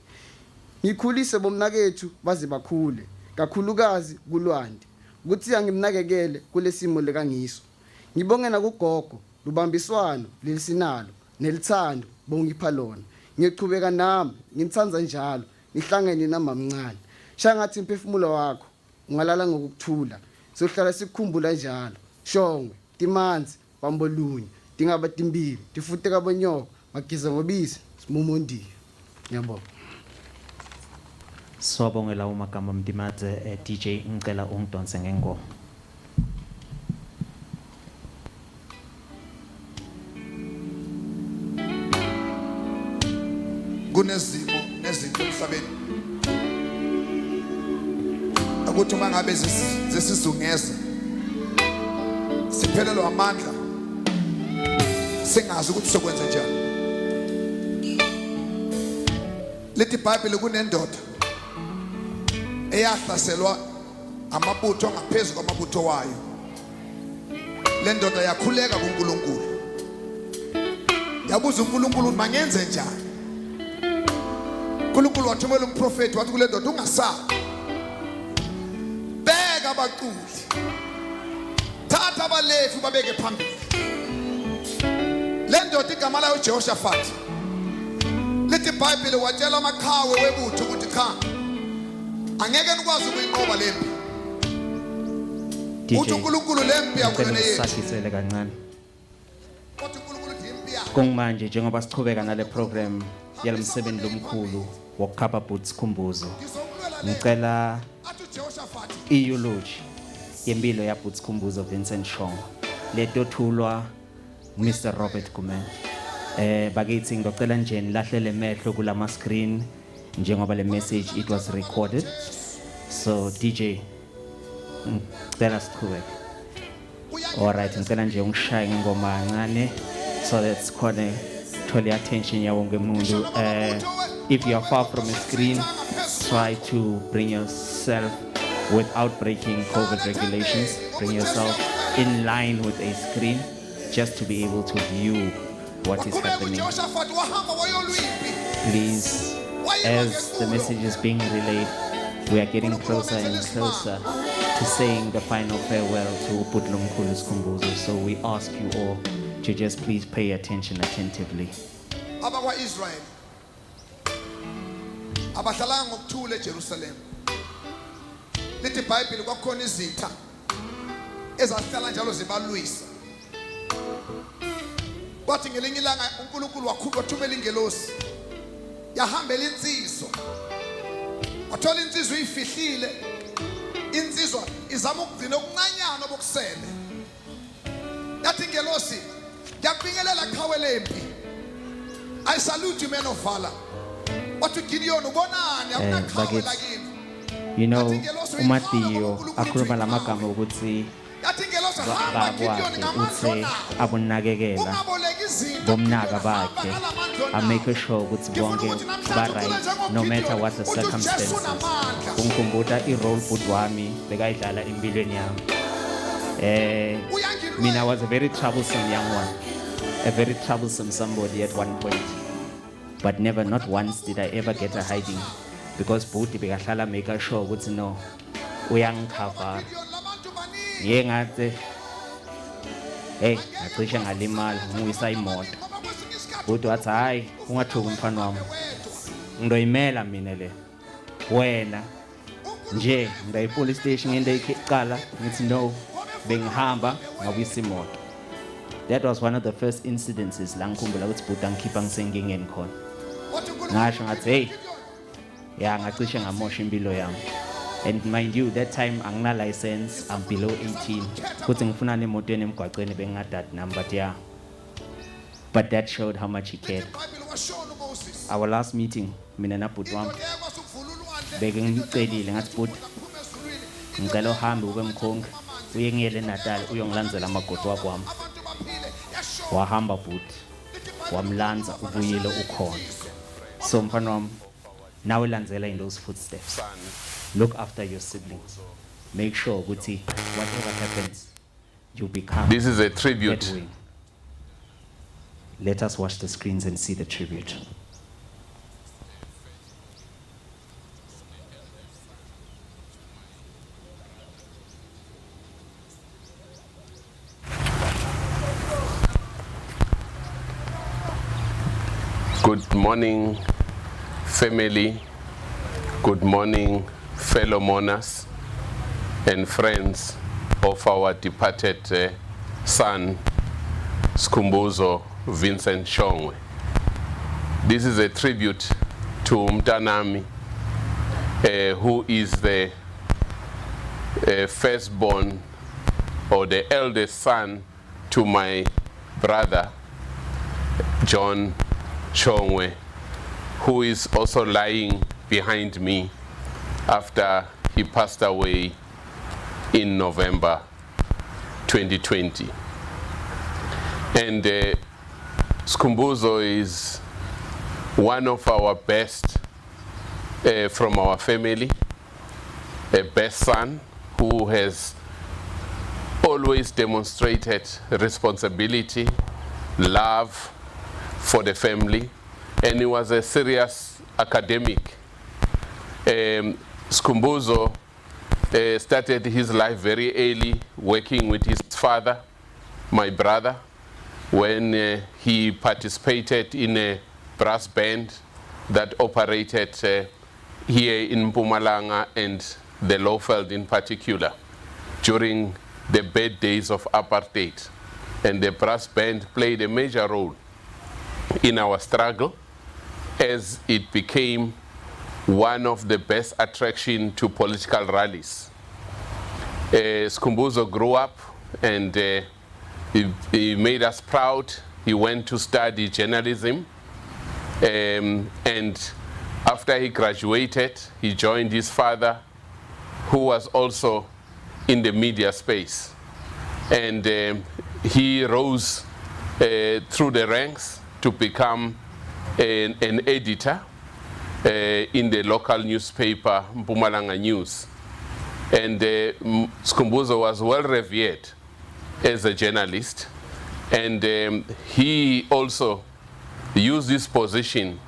Ngikhulise bomnakethu baze bakhule kakhulukazi kulwandi kuthi angimnakekele kulesimo lekangiso. Ngibonge nakugogo lubambiswano lelisinalo nelithando bongipha lona. Ngiyochubeka nami ngimthanza njalo nihlangene namamncane. Shangathi imphefumulo wakho ungalala ngokuthula. Sohlala sikukhumbula njalo. Shongwe, timanzi, bambolunye, tingaba timbili, tifute kabonyoko, magiza ngobisi, simumondiyo. Ngiyabonga. Swabongela umagama Mdimadze DJ ngicela ungidonse ngengoma. Kunezimo nezinto emhlabeni ukuthi uma ngabe zesizungeze siphelelwa amandla singazi ukuthi sokwenza njani. Lethi iBhayibheli kunendoda eyahlaselwa amabutho ngaphezulu kwamabutho wayo. Le ndoda yakhuleka kuNkulunkulu yabuza uNkulunkulu mangenze njani. uNkulunkulu wathumela umprofeti wathi kule ndoda ungasabi, beka abaculi, thatha abalevi babeke phambili. Le ndoda igama layo uJehoshaphat. Lithi iBhayibheli watshela amaqhawe webutho ukuthi cha angeke nikwazi ukuyinqoba lempi. Uthi uNkulunkulu lempi yakuyona yethu. Sashisele kancane. Uthi uNkulunkulu lempi yakhe. Kungmanje njengoba sichubeka nale program yalomsebenzi lomkhulu wokukhapha boots Skhumbuzo. Ngicela i-eulogy yempilo ya boots Skhumbuzo Vincent Shongwe letothulwa Mr Robert Gumen. Bakithi ngicela nje nilahlele emehlo kulama screen njengoba le message it was recorded. So DJ ngicela siqhubeke. Alright, ngicela nje ungishaye ngoma kancane so that sikhona thola attention ya wonke umuntu. If you are far from a screen, try to bring yourself without breaking COVID regulations. Bring yourself in line with a screen just to be able to view what is happening. Please, as the message is being relayed, we are getting closer and closer to saying the final farewell to Butlunkulu Skhumbuzo. So we ask you all to just please pay attention attentively. Abakwa-Israel abahlalanga ngokuthula eJerusalem. Lithi iBhayibheli kwakhona izitha ezahlala njalo zibalwisa. Kwathi ngelinye ilanga uNkulunkulu wathumela ingelosi yahambela insizwa. Wathola insizwa ifihlile. Insizwa izama ukugcina okuncanyana obokusele. Yathi ingelosi yakubingelela qhawe lempi. I salute you, men of valor. You know, uMatiyo akhuluma lamagama ukuthi babwakhe uthi abunakekela bomnaka bakhe, amake sure ukuthi bonke ba right no matter what the circumstances. Ungikhumbula i-role boot wami bekayidlala empilweni yami. Mina was a very troublesome young one, a very troublesome somebody at one point. But never, not once did I ever get a hiding because bhuti bekahlala make sure ukuthi no uyangicover. Ngiye ngathi hey ngacishe ngalimala ngiyisa imoto. Bhuti wathi hayi ungathuki mfana wami. Ngidoyimela mina le. Wena nje ngiya police station ngende iqala ngithi no bengihamba ngabuyisa imoto. That was one of the first incidences la ngikhumbula ukuthi bhuti angikhipha ngisengingeni khona. Ngasho ngathi hey ya ngacishe ngamosha impilo yami. And mind you, that time angina license, I'm below 18. Kuthi ngifuna nemoto emgwaqweni bengingadad nami, but yeah. But that showed how much he cared. Our last meeting, mina nabhuti wami beke ngicelile ngathi bhuti ngicela uhambe ube mkhongi uye ngiyele eNatal uyongilandzela amagodo wakho wami. Wahamba bhuti wamlanza ubuyile ukhona. So mfana wami nawe landzela in those footsteps. Look after your siblings. Make sure ukuthi whatever happens you become. This is a tribute. Let us watch the screens and see the tribute. Good morning, family. Good morning, fellow mourners and friends of our departed son, Skhumbuzo Vincent Shongwe. This is a tribute to Mtanami, who is the firstborn or the eldest son to my brother, John Shongwe, who is also lying behind me after he passed away in November 2020. And Skhumbuzo is one of our best from our family, a best son who has always demonstrated responsibility, love for the family, and he was a serious academic. Skhumbuzo started his life very early working with his father, my brother, when he participated in a brass band that operated here in Mpumalanga and the Lowveld in particular during the bad days of apartheid. And the brass band played a major role in our struggle as it became one of the best attraction to political rallies. Skhumbuzo grew up and he made us proud. He went to study journalism, and after he graduated, he joined his father, who was also in the media space. And he rose through the ranks to become an editor in the local newspaper, Mpumalanga News. And Skhumbuzo was well revered as a journalist, and he also used this position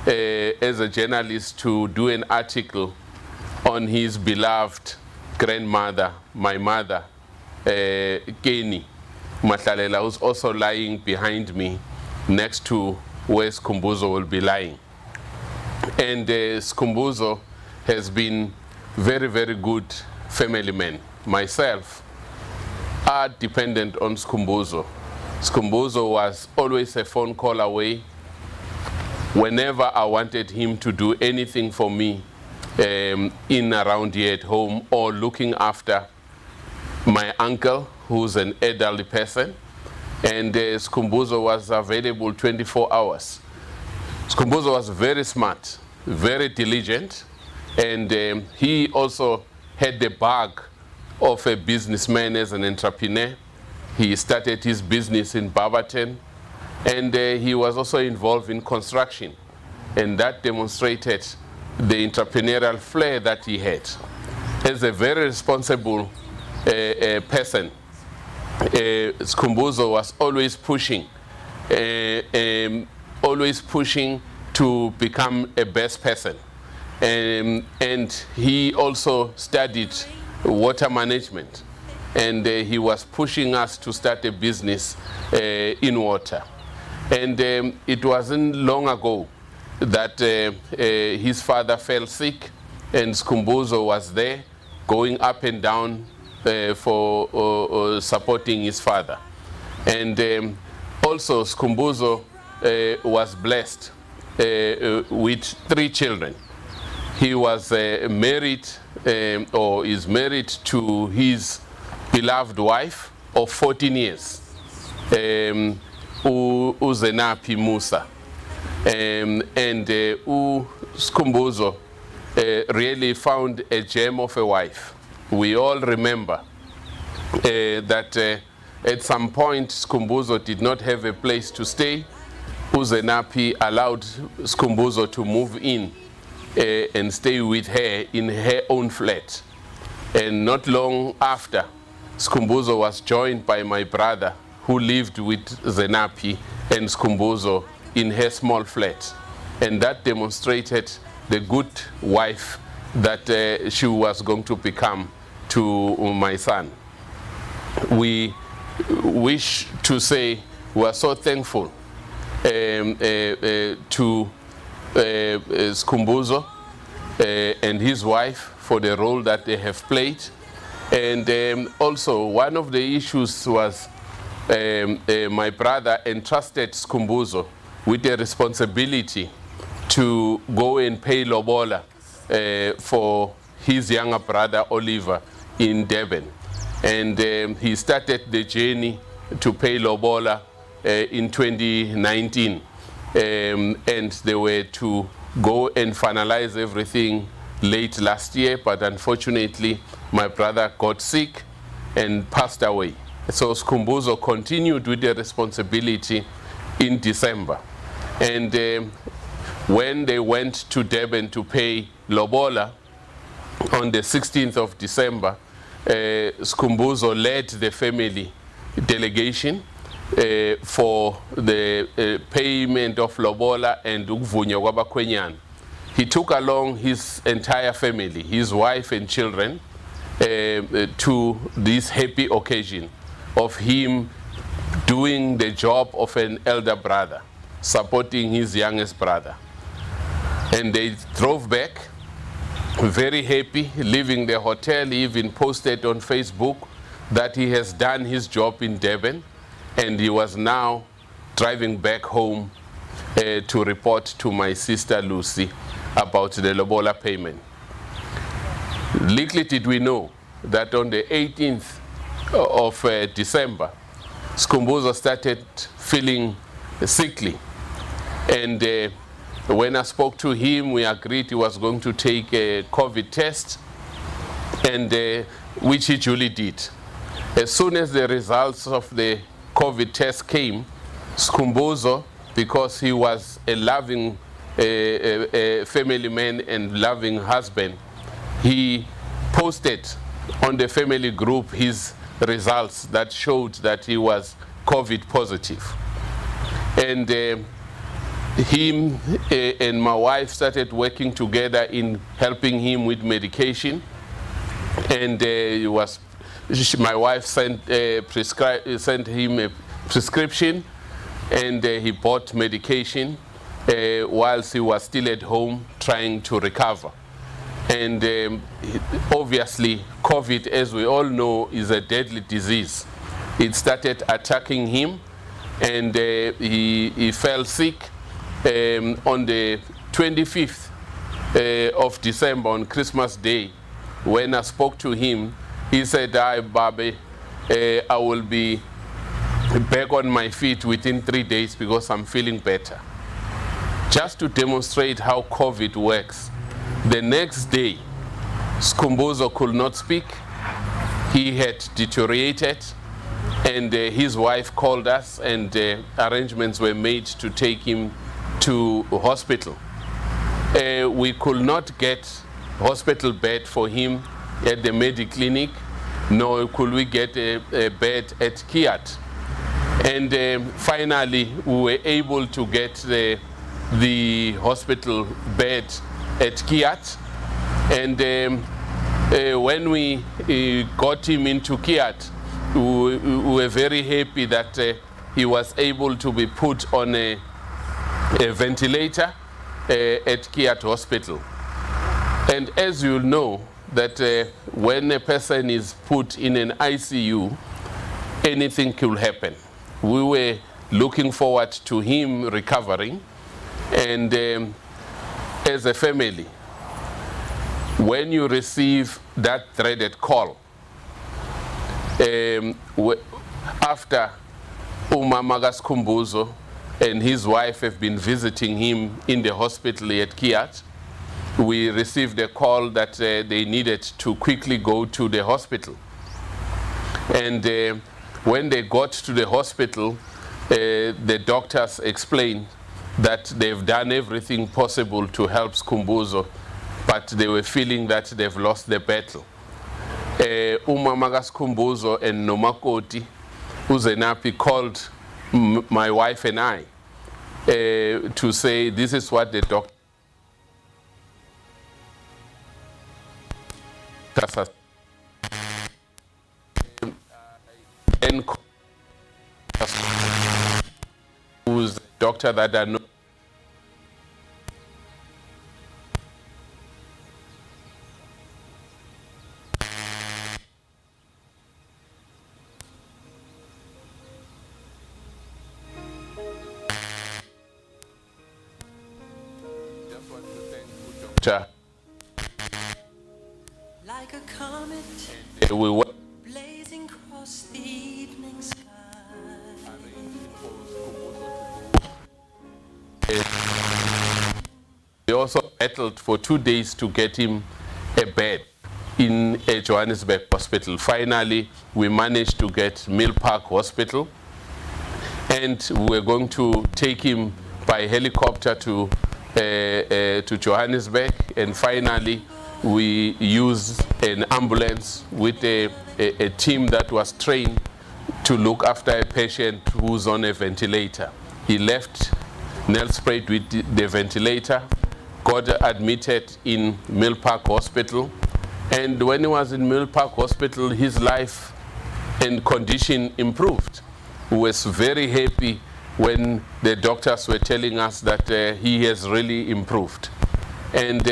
as a journalist to do an article on his beloved grandmother, my mother, Keni Matlalela, who's also lying behind me next to where Skhumbuzo will be lying. And Skhumbuzo has been very, very good family man. Myself, are dependent on Skhumbuzo. Skhumbuzo was always a phone call away whenever I wanted him to do anything for me in around here at home, or looking after my uncle, who's an elderly person. And Skhumbuzo was available 24 hours. Skhumbuzo was very smart, very diligent, and he also had the bug of a businessman as an entrepreneur. He started his business in Barberton, and he was also involved in construction, and that demonstrated the entrepreneurial flair that he had. As a very responsible person, Skhumbuzo was always pushing to become a best person. and he also studied water management, and he was pushing us to start a business in water. And it wasn't long ago that his father fell sick, and Skhumbuzo was there going up and down for supporting his father. And also Skhumbuzo was blessed with 3 children. He was married or is married to his beloved wife of 14 years, Uzenapi Musa. And Skhumbuzo really found a gem of a wife. We all remember that at some point Skhumbuzo did not have a place to stay. Uzenapi allowed Skhumbuzo to move in and stay with her in her own flat. And not long after, Skhumbuzo was joined by my brother, who lived with Zenapi and Skhumbuzo in her small flat. And that demonstrated the good wife that she was going to become to my son. We wish to say we are so thankful to Skhumbuzo and his wife for the role that they have played. And also one of the issues was my brother entrusted Skhumbuzo with the responsibility to go and pay lobola for his younger brother Oliver in Durban. And he started the journey to pay lobola in 2019. And they were to go and finalize everything late last year, but unfortunately my brother got sick and passed away. So Skhumbuzo continued with the responsibility in December. And when they went to Durban to pay lobola on the 16th of December, Skhumbuzo led the family delegation for the payment of lobola and ukuvunywa kwabakhwenyana. He took along his entire family, his wife and children, to this happy occasion of him doing the job of an elder brother, supporting his youngest brother. And they drove back very happy, leaving the hotel. He even posted on Facebook that he has done his job in Durban, and he was now driving back home to report to my sister Lucy about the lobola payment. Little did we know that on the 18th of December, Skhumbuzo started feeling sickly. And when I spoke to him, we agreed he was going to take a COVID test, and which he duly did. As soon as the results of the COVID test came, Skhumbuzo, because he was a loving family man and loving husband, he posted on the family group his results that showed that he was COVID positive. And him and my wife started working together in helping him with medication. And my wife sent him a prescription, and he bought medication whilst he was still at home trying to recover. And obviously, COVID, as we all know, is a deadly disease. It started attacking him, and he fell sick on the 25th of December, on Christmas Day. When I spoke to him, he said, "Hi, Bobby, I will be back on my feet within 3 days because I'm feeling better." Just to demonstrate how COVID works, the next day, Skhumbuzo could not speak. He had deteriorated, and his wife called us, and arrangements were made to take him to hospital. We could not get hospital bed for him at the Mediclinic, nor could we get a bed at Kiat. And finally, we were able to get the hospital bed at Kiat. And when we got him into Kiat, we were very happy that he was able to be put on a ventilator at Kiat Hospital. And as you know, that when a person is put in an ICU, anything could happen. We were looking forward to him recovering, and as a family, when you receive that dreaded call, after Umama Skhumbuzo and his wife have been visiting him in the hospital at Kiat, we received a call that they needed to quickly go to the hospital. And when they got to the hospital, the doctors explained that they've done everything possible to help Skhumbuzo, but they were feeling that they've lost the battle. Umama Skhumbuzo and Nomakoti Uzenapi called my wife and I to say this is what the doctor and who's the doctor that I know. Just want to thank you, Doctor. Like a comet We were blazing across the evening sky. We also battled for 2 days to get him a bed in a Johannesburg hospital. Finally, we managed to get Mill Park Hospital, and we're going to take him by helicopter to Johannesburg, and finally we used an ambulance with a team that was trained to look after a patient who's on a ventilator. He left Nelspruit with the ventilator, got admitted in Mill Park Hospital, and when he was in Mill Park Hospital, his life and condition improved. We was very happy when the doctors were telling us that he has really improved. And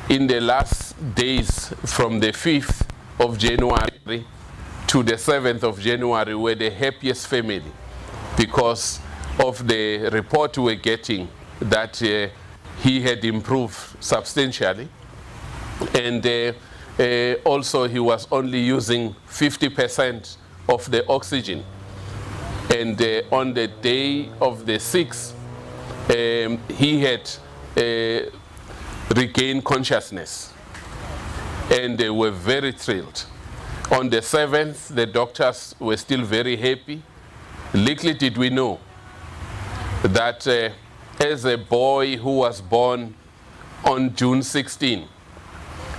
in the last days, from the 5th of January to the 7th of January, we were the happiest family because of the report we were getting that he had improved substantially. And also he was only using 50% of the oxygen. And on the day of the 6th, he had regained consciousness. And they were very thrilled. On the 7th, the doctors were still very happy. Little did we know that as a boy who was born on June 16,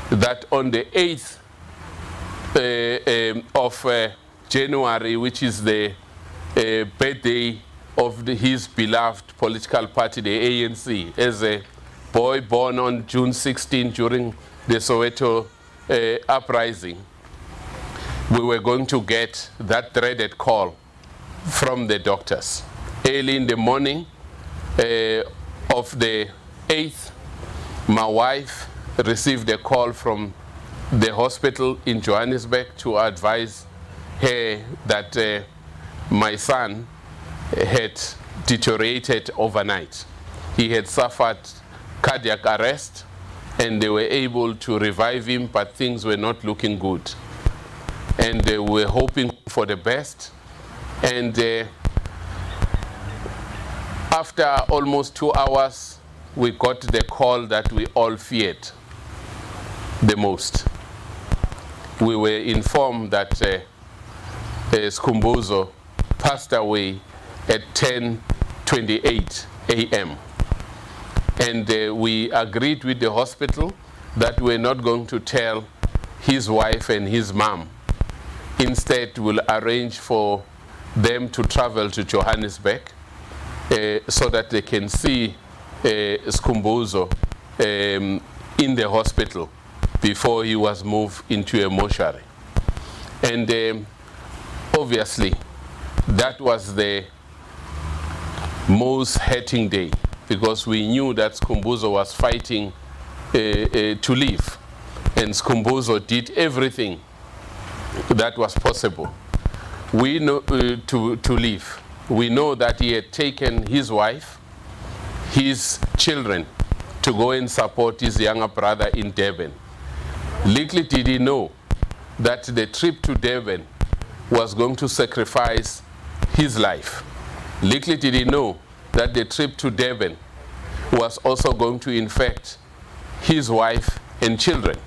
that on the 8th of January, which is the birthday of his beloved political party, the ANC, as a boy born on June 16 during the Soweto uprising, we were going to get that dreaded call from the doctors. Early in the morning of the 8th, my wife received a call from the hospital in Johannesburg to advise her that my son had deteriorated overnight. He had suffered cardiac arrest, and they were able to revive him, but things were not looking good. And they were hoping for the best. And after almost 2 hours, we got the call that we all feared the most. We were informed that Skhumbuzo passed away at 10:28 a.m. And we agreed with the hospital that we're not going to tell his wife and his mom. Instead, we'll arrange for them to travel to Johannesburg so that they can see Skhumbuzo in the hospital before he was moved into a mortuary. And obviously, that was the most hurting day, because we knew that Skhumbuzo was fighting to live. And Skhumbuzo did everything that was possible. We know to live. We know that he had taken his wife, his children, to go and support his younger brother in Durban. Little did he know that the trip to Durban was going to sacrifice his life. Little did he know that the trip to Durban was also going to infect his wife and children.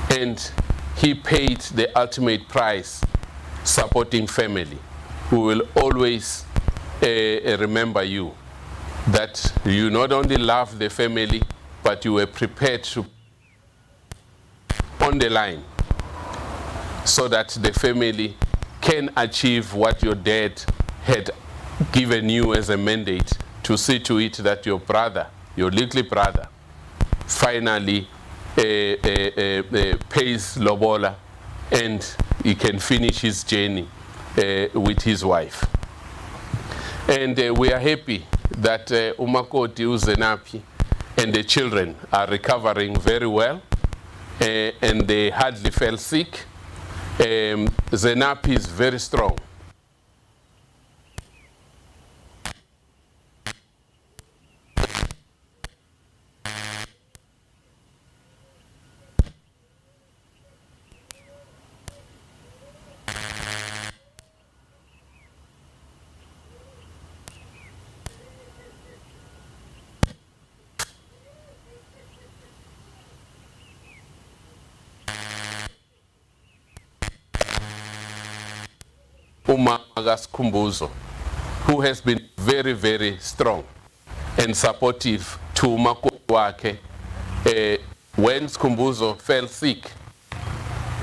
And he paid the ultimate price, supporting family. We will always remember you, that you not only love the family, but you were prepared to on the line so that the family can achieve what your dad had given you as a mandate, to see to it that your brother, your little brother, finally pays lobola and he can finish his journey with his wife. And we are happy that Umakoti Uzenapi and the children are recovering very well, and they hardly fell sick. Zenapi is very strong. Skhumbuzo, who has been very, very strong and supportive to umakoti wake. When Skhumbuzo fell sick,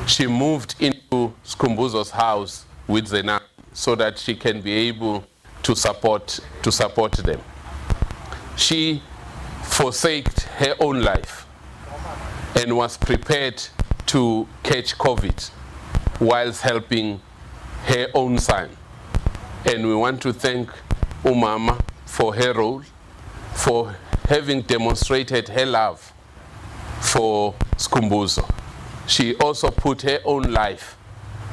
she moved into Skhumbuzo's house with Zena so that she can be able to support them. She forsaked her own life and was prepared to catch COVID whilst helping her own son. And we want to thank Umama for her role, for having demonstrated her love for Skhumbuzo. She also put her own life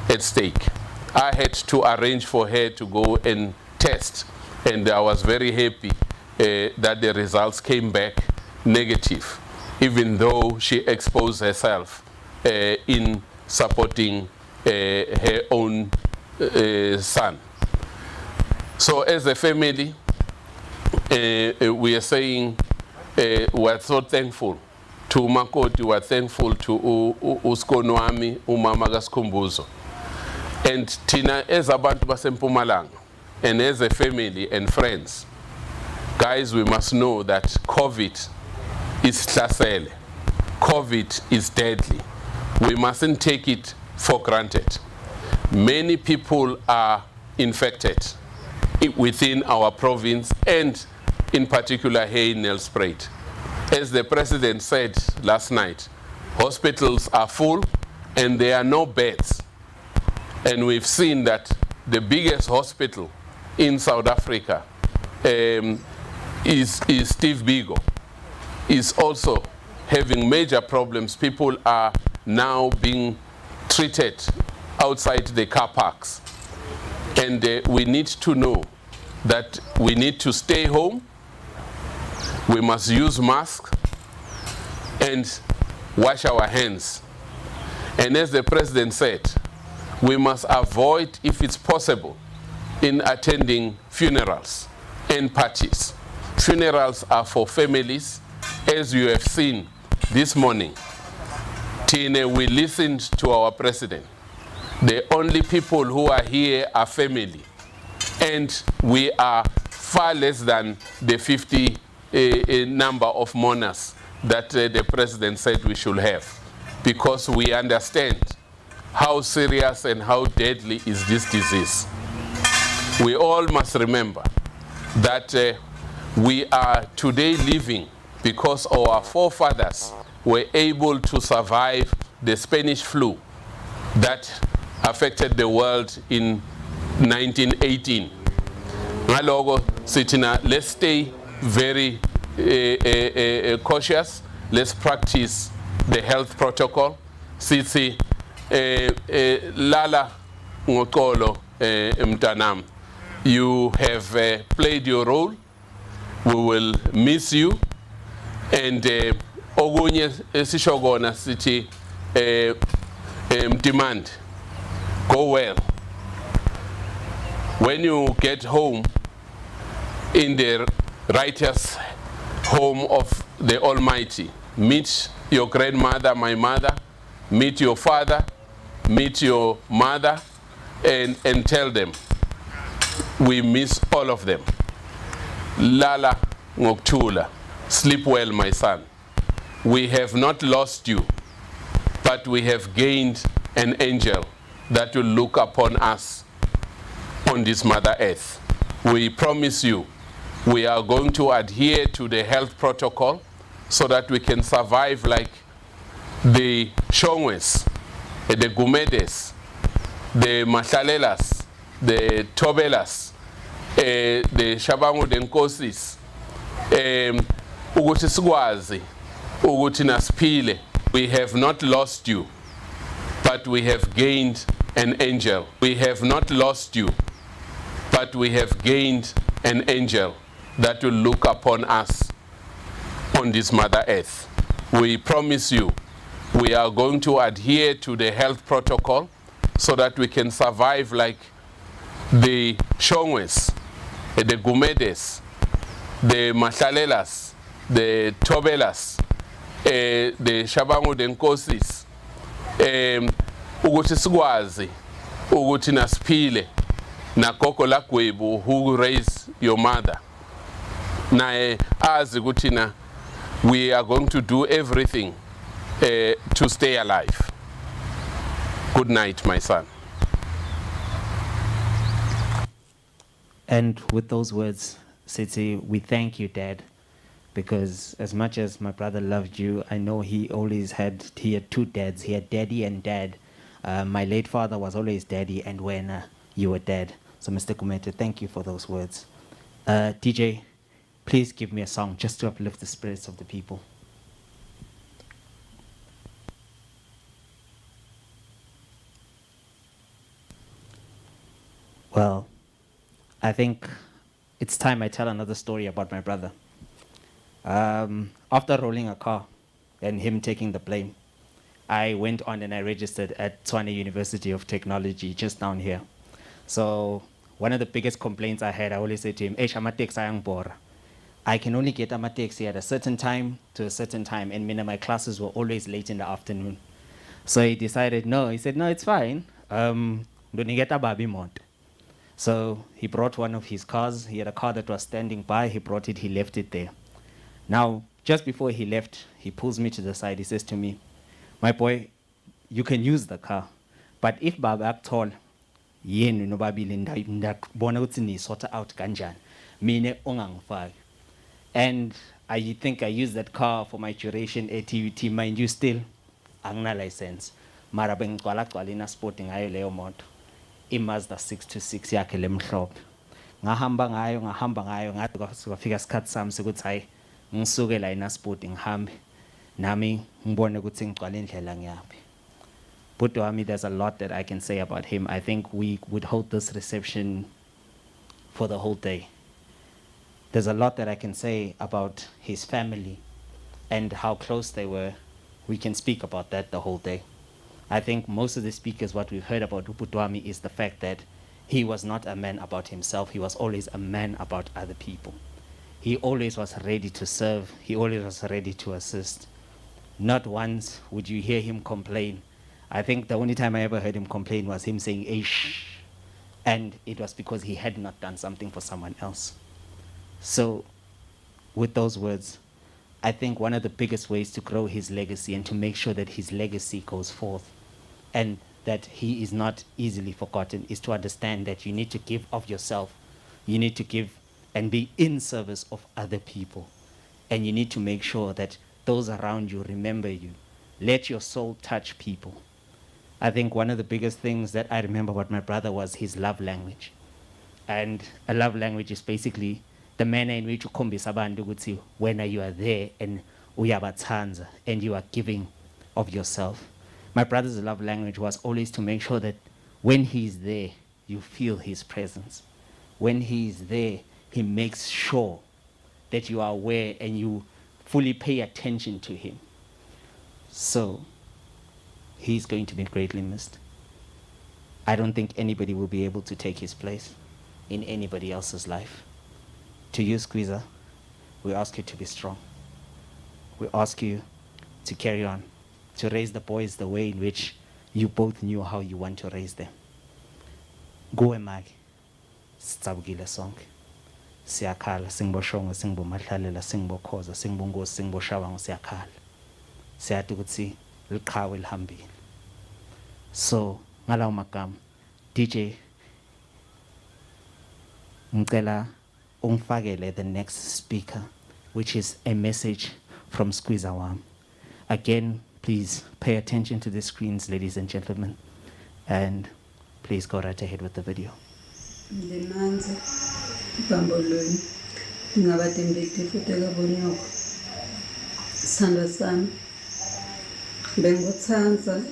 at stake. I had to arrange for her to go and test, and I was very happy that the results came back negative, even though she exposed herself in supporting her own son. So as a family, we are saying we are so thankful to Umakoti, we are thankful to Uskonwami, Umama Skhumbuzo. And Tina, as abantu basempumalanga, and as a family and friends, guys, we must know that COVID is hlasele. COVID is deadly. We mustn't take it for granted. Many people are infected within our province, and in particular here in Nelspruit. As the president said last night, hospitals are full and there are no beds. And we've seen that the biggest hospital in South Africa is Steve Biko, is also having major problems. People are now being treated outside the car parks. And we need to know that we need to stay home, we must use masks and wash our hands. And as the president said, we must avoid, if it's possible, in attending funerals and parties. Funerals are for families, as you have seen this morning. Tine, we listened to our president. The only people who are here are family. And we are far less than the 50 number of mourners that the president said we should have, because we understand how serious and how deadly is this disease. We all must remember that we are today living because our forefathers were able to survive the Spanish flu that affected the world in 1918. Ngaloko sitina, let's stay very cautious. Let's practice the health protocol. Sithi lala ngokolo mtanam. You have played your role. We will miss you. And ogunye sishogona sithi demand. Go well. When you get home, in the righteous home of the Almighty, meet your grandmother, my mother, meet your father, meet your mother, and tell them, we miss all of them. Lala ngoktula, sleep well, my son. We have not lost you, but we have gained an angel that will look upon us on this Mother Earth. We promise you, we are going to adhere to the health protocol so that we can survive like the Shongwes, the Gumedes, the Mashalelas, the Tobelas, the Shabangu Denkosis, Uguti Swazi, Uguti Naspile. We have not lost you, but we have gained an angel. We have not lost you, but we have gained an angel that will look upon us on this Mother Earth. We promise you, we are going to adhere to the health protocol so that we can survive like the Shongwes, the Gumedes, the Mashalelas, the Tobelas, the Shabangu Denkosis, Uguti Swazi, Uguti Naspile, Nakoko Lakwebu, who raised your mother. Na as Gutina, we are going to do everything to stay alive. Good night, my son. And with those words, Siti, we thank you, Dad, because as much as my brother loved you, I know he had two dads. He had Daddy and Dad. My late father was always Daddy, and when you were Dad. So, Mr. Kumete, thank you for those words. DJ, please give me a song just to uplift the spirits of the people. Well, I think it's time I tell another story about my brother. After rolling a car and him taking the blame, I went on and I registered at Tshwane University of Technology just down here. So one of the biggest complaints I had, I always said to him, I can only get a taxi at a certain time to a certain time, and my classes were always late in the afternoon. So he decided, no, he said, no, it's fine. Don't get a baby mod. So he brought one of his cars. He had a car that was standing by. He brought it, he left it there. Now, just before he left, he pulls me to the side. He says to me, my boy, you can use the car, but if Baba told yenu no babili ndabona ukuthi ni sort out kanjani mine ongangifaki. And I think I used that car for my duration at TUT. Mind you, still angina license mara bengigcwala ina sporting ngayo leyo moto iMazda 626 yakhe lemhlophe. Ngahamba ngayo ngathi kwafika isikhathi sami sokuthi hayi ngisuke la ina sporting ngihambe nami ngibone ukuthi ngigcwala indlela ngiyaphi. But there's a lot that I can say about him. I think we would hold this reception for the whole day. There's a lot that I can say about his family and how close they were. We can speak about that the whole day. I think most of the speakers, what we've heard about Uputwami is the fact that he was not a man about himself. He was always a man about other people. He always was ready to serve. He always was ready to assist. Not once would you hear him complain. I think the only time I ever heard him complain was him saying, "Eish," and it was because he had not done something for someone else. So with those words, I think one of the biggest ways to grow his legacy and to make sure that his legacy goes forth and that he is not easily forgotten is to understand that you need to give of yourself. You need to give and be in service of other people. and you need to make sure that those around you remember you. Let your soul touch people. I think one of the biggest things that I remember about my brother was his love language. And a love language is basically the manner in which ukhombisa abantu ukuthi when you are there and uyabathanza and you are giving of yourself. My brother's love language was always to make sure that when he's there, you feel his presence. When he's there, he makes sure that you are aware and you fully pay attention to him. So he's going to be greatly missed. I don't think anybody will be able to take his place in anybody else's life. To you, Squeezer, we ask you to be strong. We ask you to carry on, to raise the boys the way in which you both knew how you want to raise them. Go emag, sitsabukile sonke. Siyakhala, singbo Shongwe, singbo Mahlalela, singbo Khoza, singbo Nkosi, singbo Shabangu, siyakhala. Siyathi ukuthi liqhawe lihambile. So, ngalawo magama, DJ, ngicela ungifakele the next speaker, which is a message from Squeezer wami. Again, please pay attention to the screens, ladies and gentlemen, and please go right ahead with the video. Ndimanzi ibambolweni ndingabatembeki futhi ekabonyoko sithandwa sami bengikuthanza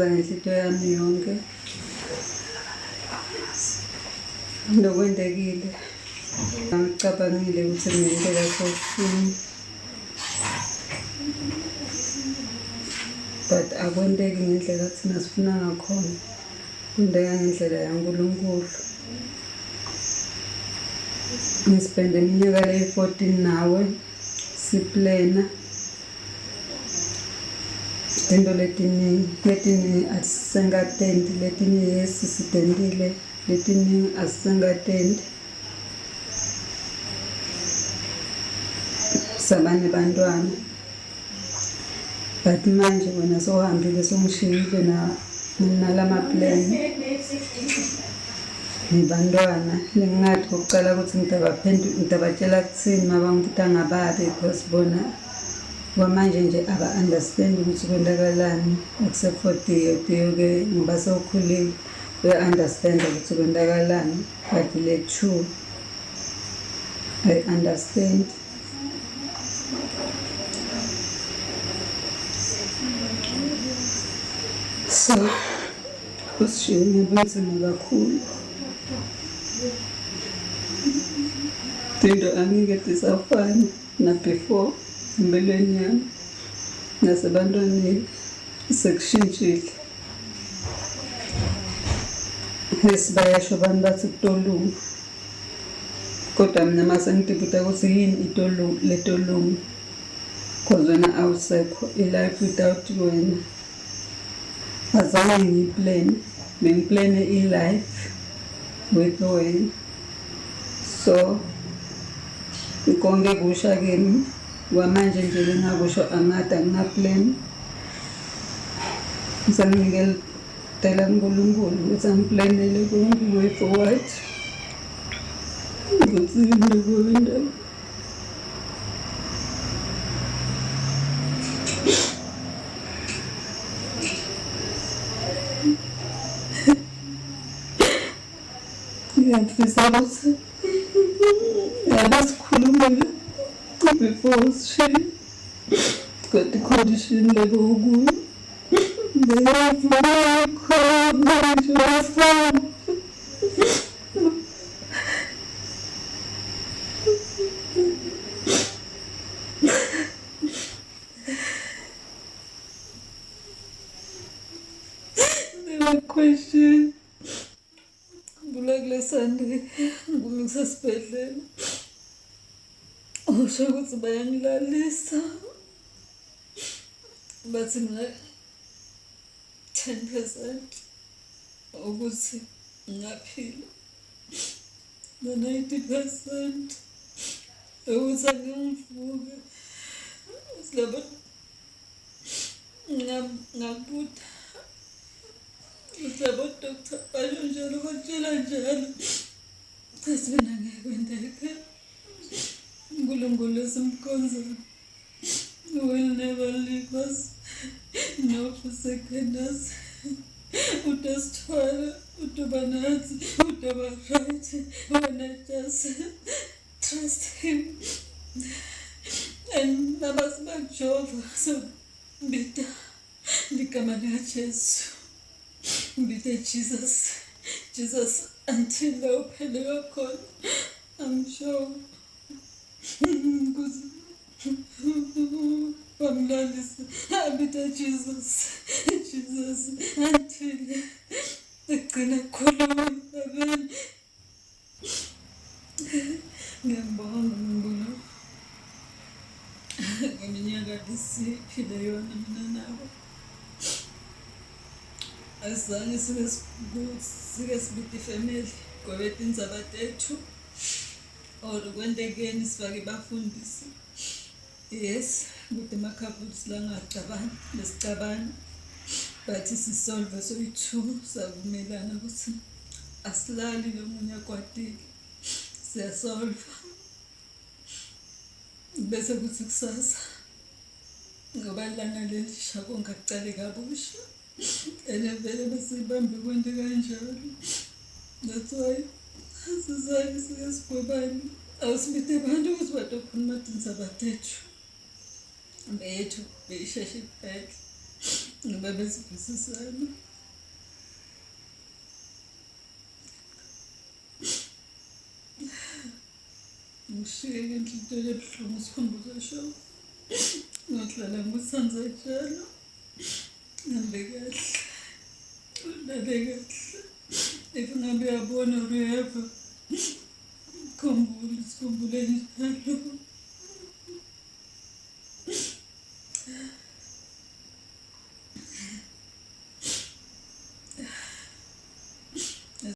ngenhliziyo yami yonke nokwendekile ngicabangile ukuthi ngiyenzela sosini but akwendeki ngendlela thina sifuna ngakhona kwendeka ngendlela yaNkulunkulu. Ngispende iminyaka leyi-14 nawe siplena into letiningi asisengatendi, letinye yesi sitendile, letiningi asisengatendi. Sabane bantwana but manje wena sohambile songishiyile nalamaplani nibantwana ningathi kokucala ukuthi ngidabatshela kuthini mabangibuta ngababi because bona kwamanje nje aba-understand ukuthi kwendakalani except for Tiyo-ke ngoba sewukhulile uya-understand ukuthi kwendakalani but le two I understand. So kusishiyile bunzima kakhulu. Into angeke tisafani na before empilweni yami nasebantwaneni sekushintshile. Bayasho abantu bathi kutolunga kodwa mina mase ngitibuta ukuthi yini letolunga because wena awusekho i-life without wena. Azange ngiyiplane, bengiplane i-life with wena. So konke kusha kimi kwamanje nje lengakusho angada ngingaplan ngisangikeltela uNkulunkulu ukuthi angiplanele konke way forward ukuthi ngikwenza ngiyafisa ukuthi yabasikhulumile before sishiyile kodwa i-condition leyo ukuyo ngiyavuma manje wafana question kule Sunday ngumi ngisesibhedlela usho ukuthi bayangilalisa bathi ngina 10% ukuthi ngiyaphila na 90% ukuthi angivuke silabo ngabuta silabo doctor basho njalo batshela njalo cha sibena ngeke kwendeke uNkulunkulu simkhonza will never leave us nor forsake us. Udasithwala, udoba nathi, udoba right, when I just trust him. And abasibajova, so mbita ligama likaJesu. Mbita Jesus, Jesus until uphele khona. I'm sure. Because wamlalisa abita Jesus, Jesus until egcina khona emhlabeni. Ngiyambonga uNkulunkulu ngeminyaka lesiphile yona mina nawe. Azange sike sibite family ngoba indzaba tethu or kwendekeni sifake bafundisi. Yes, ukuthi emakhabuthi la ngacabani lesicabani but sisolve soyi-2 savumelana ukuthi asilali lomunye akwatile siyasolve bese kuthi kusasa ngoba ilanga lelisha konke akucale kabusha ene vele besibambe kwento kanjalo. That's why sizake sike sigwebane awusibite abantu ukuthi batokhuluma tindzaba tethu bethu beyisheshe iphele ngoba besivisisana. Ngishiye ngenhlitiyo ebuhlungu Skhumbuzo show ngohlala ngusandza njalo ngihambe kahle ulale kahle if ngabe uyabona or uyeva khumbule njalo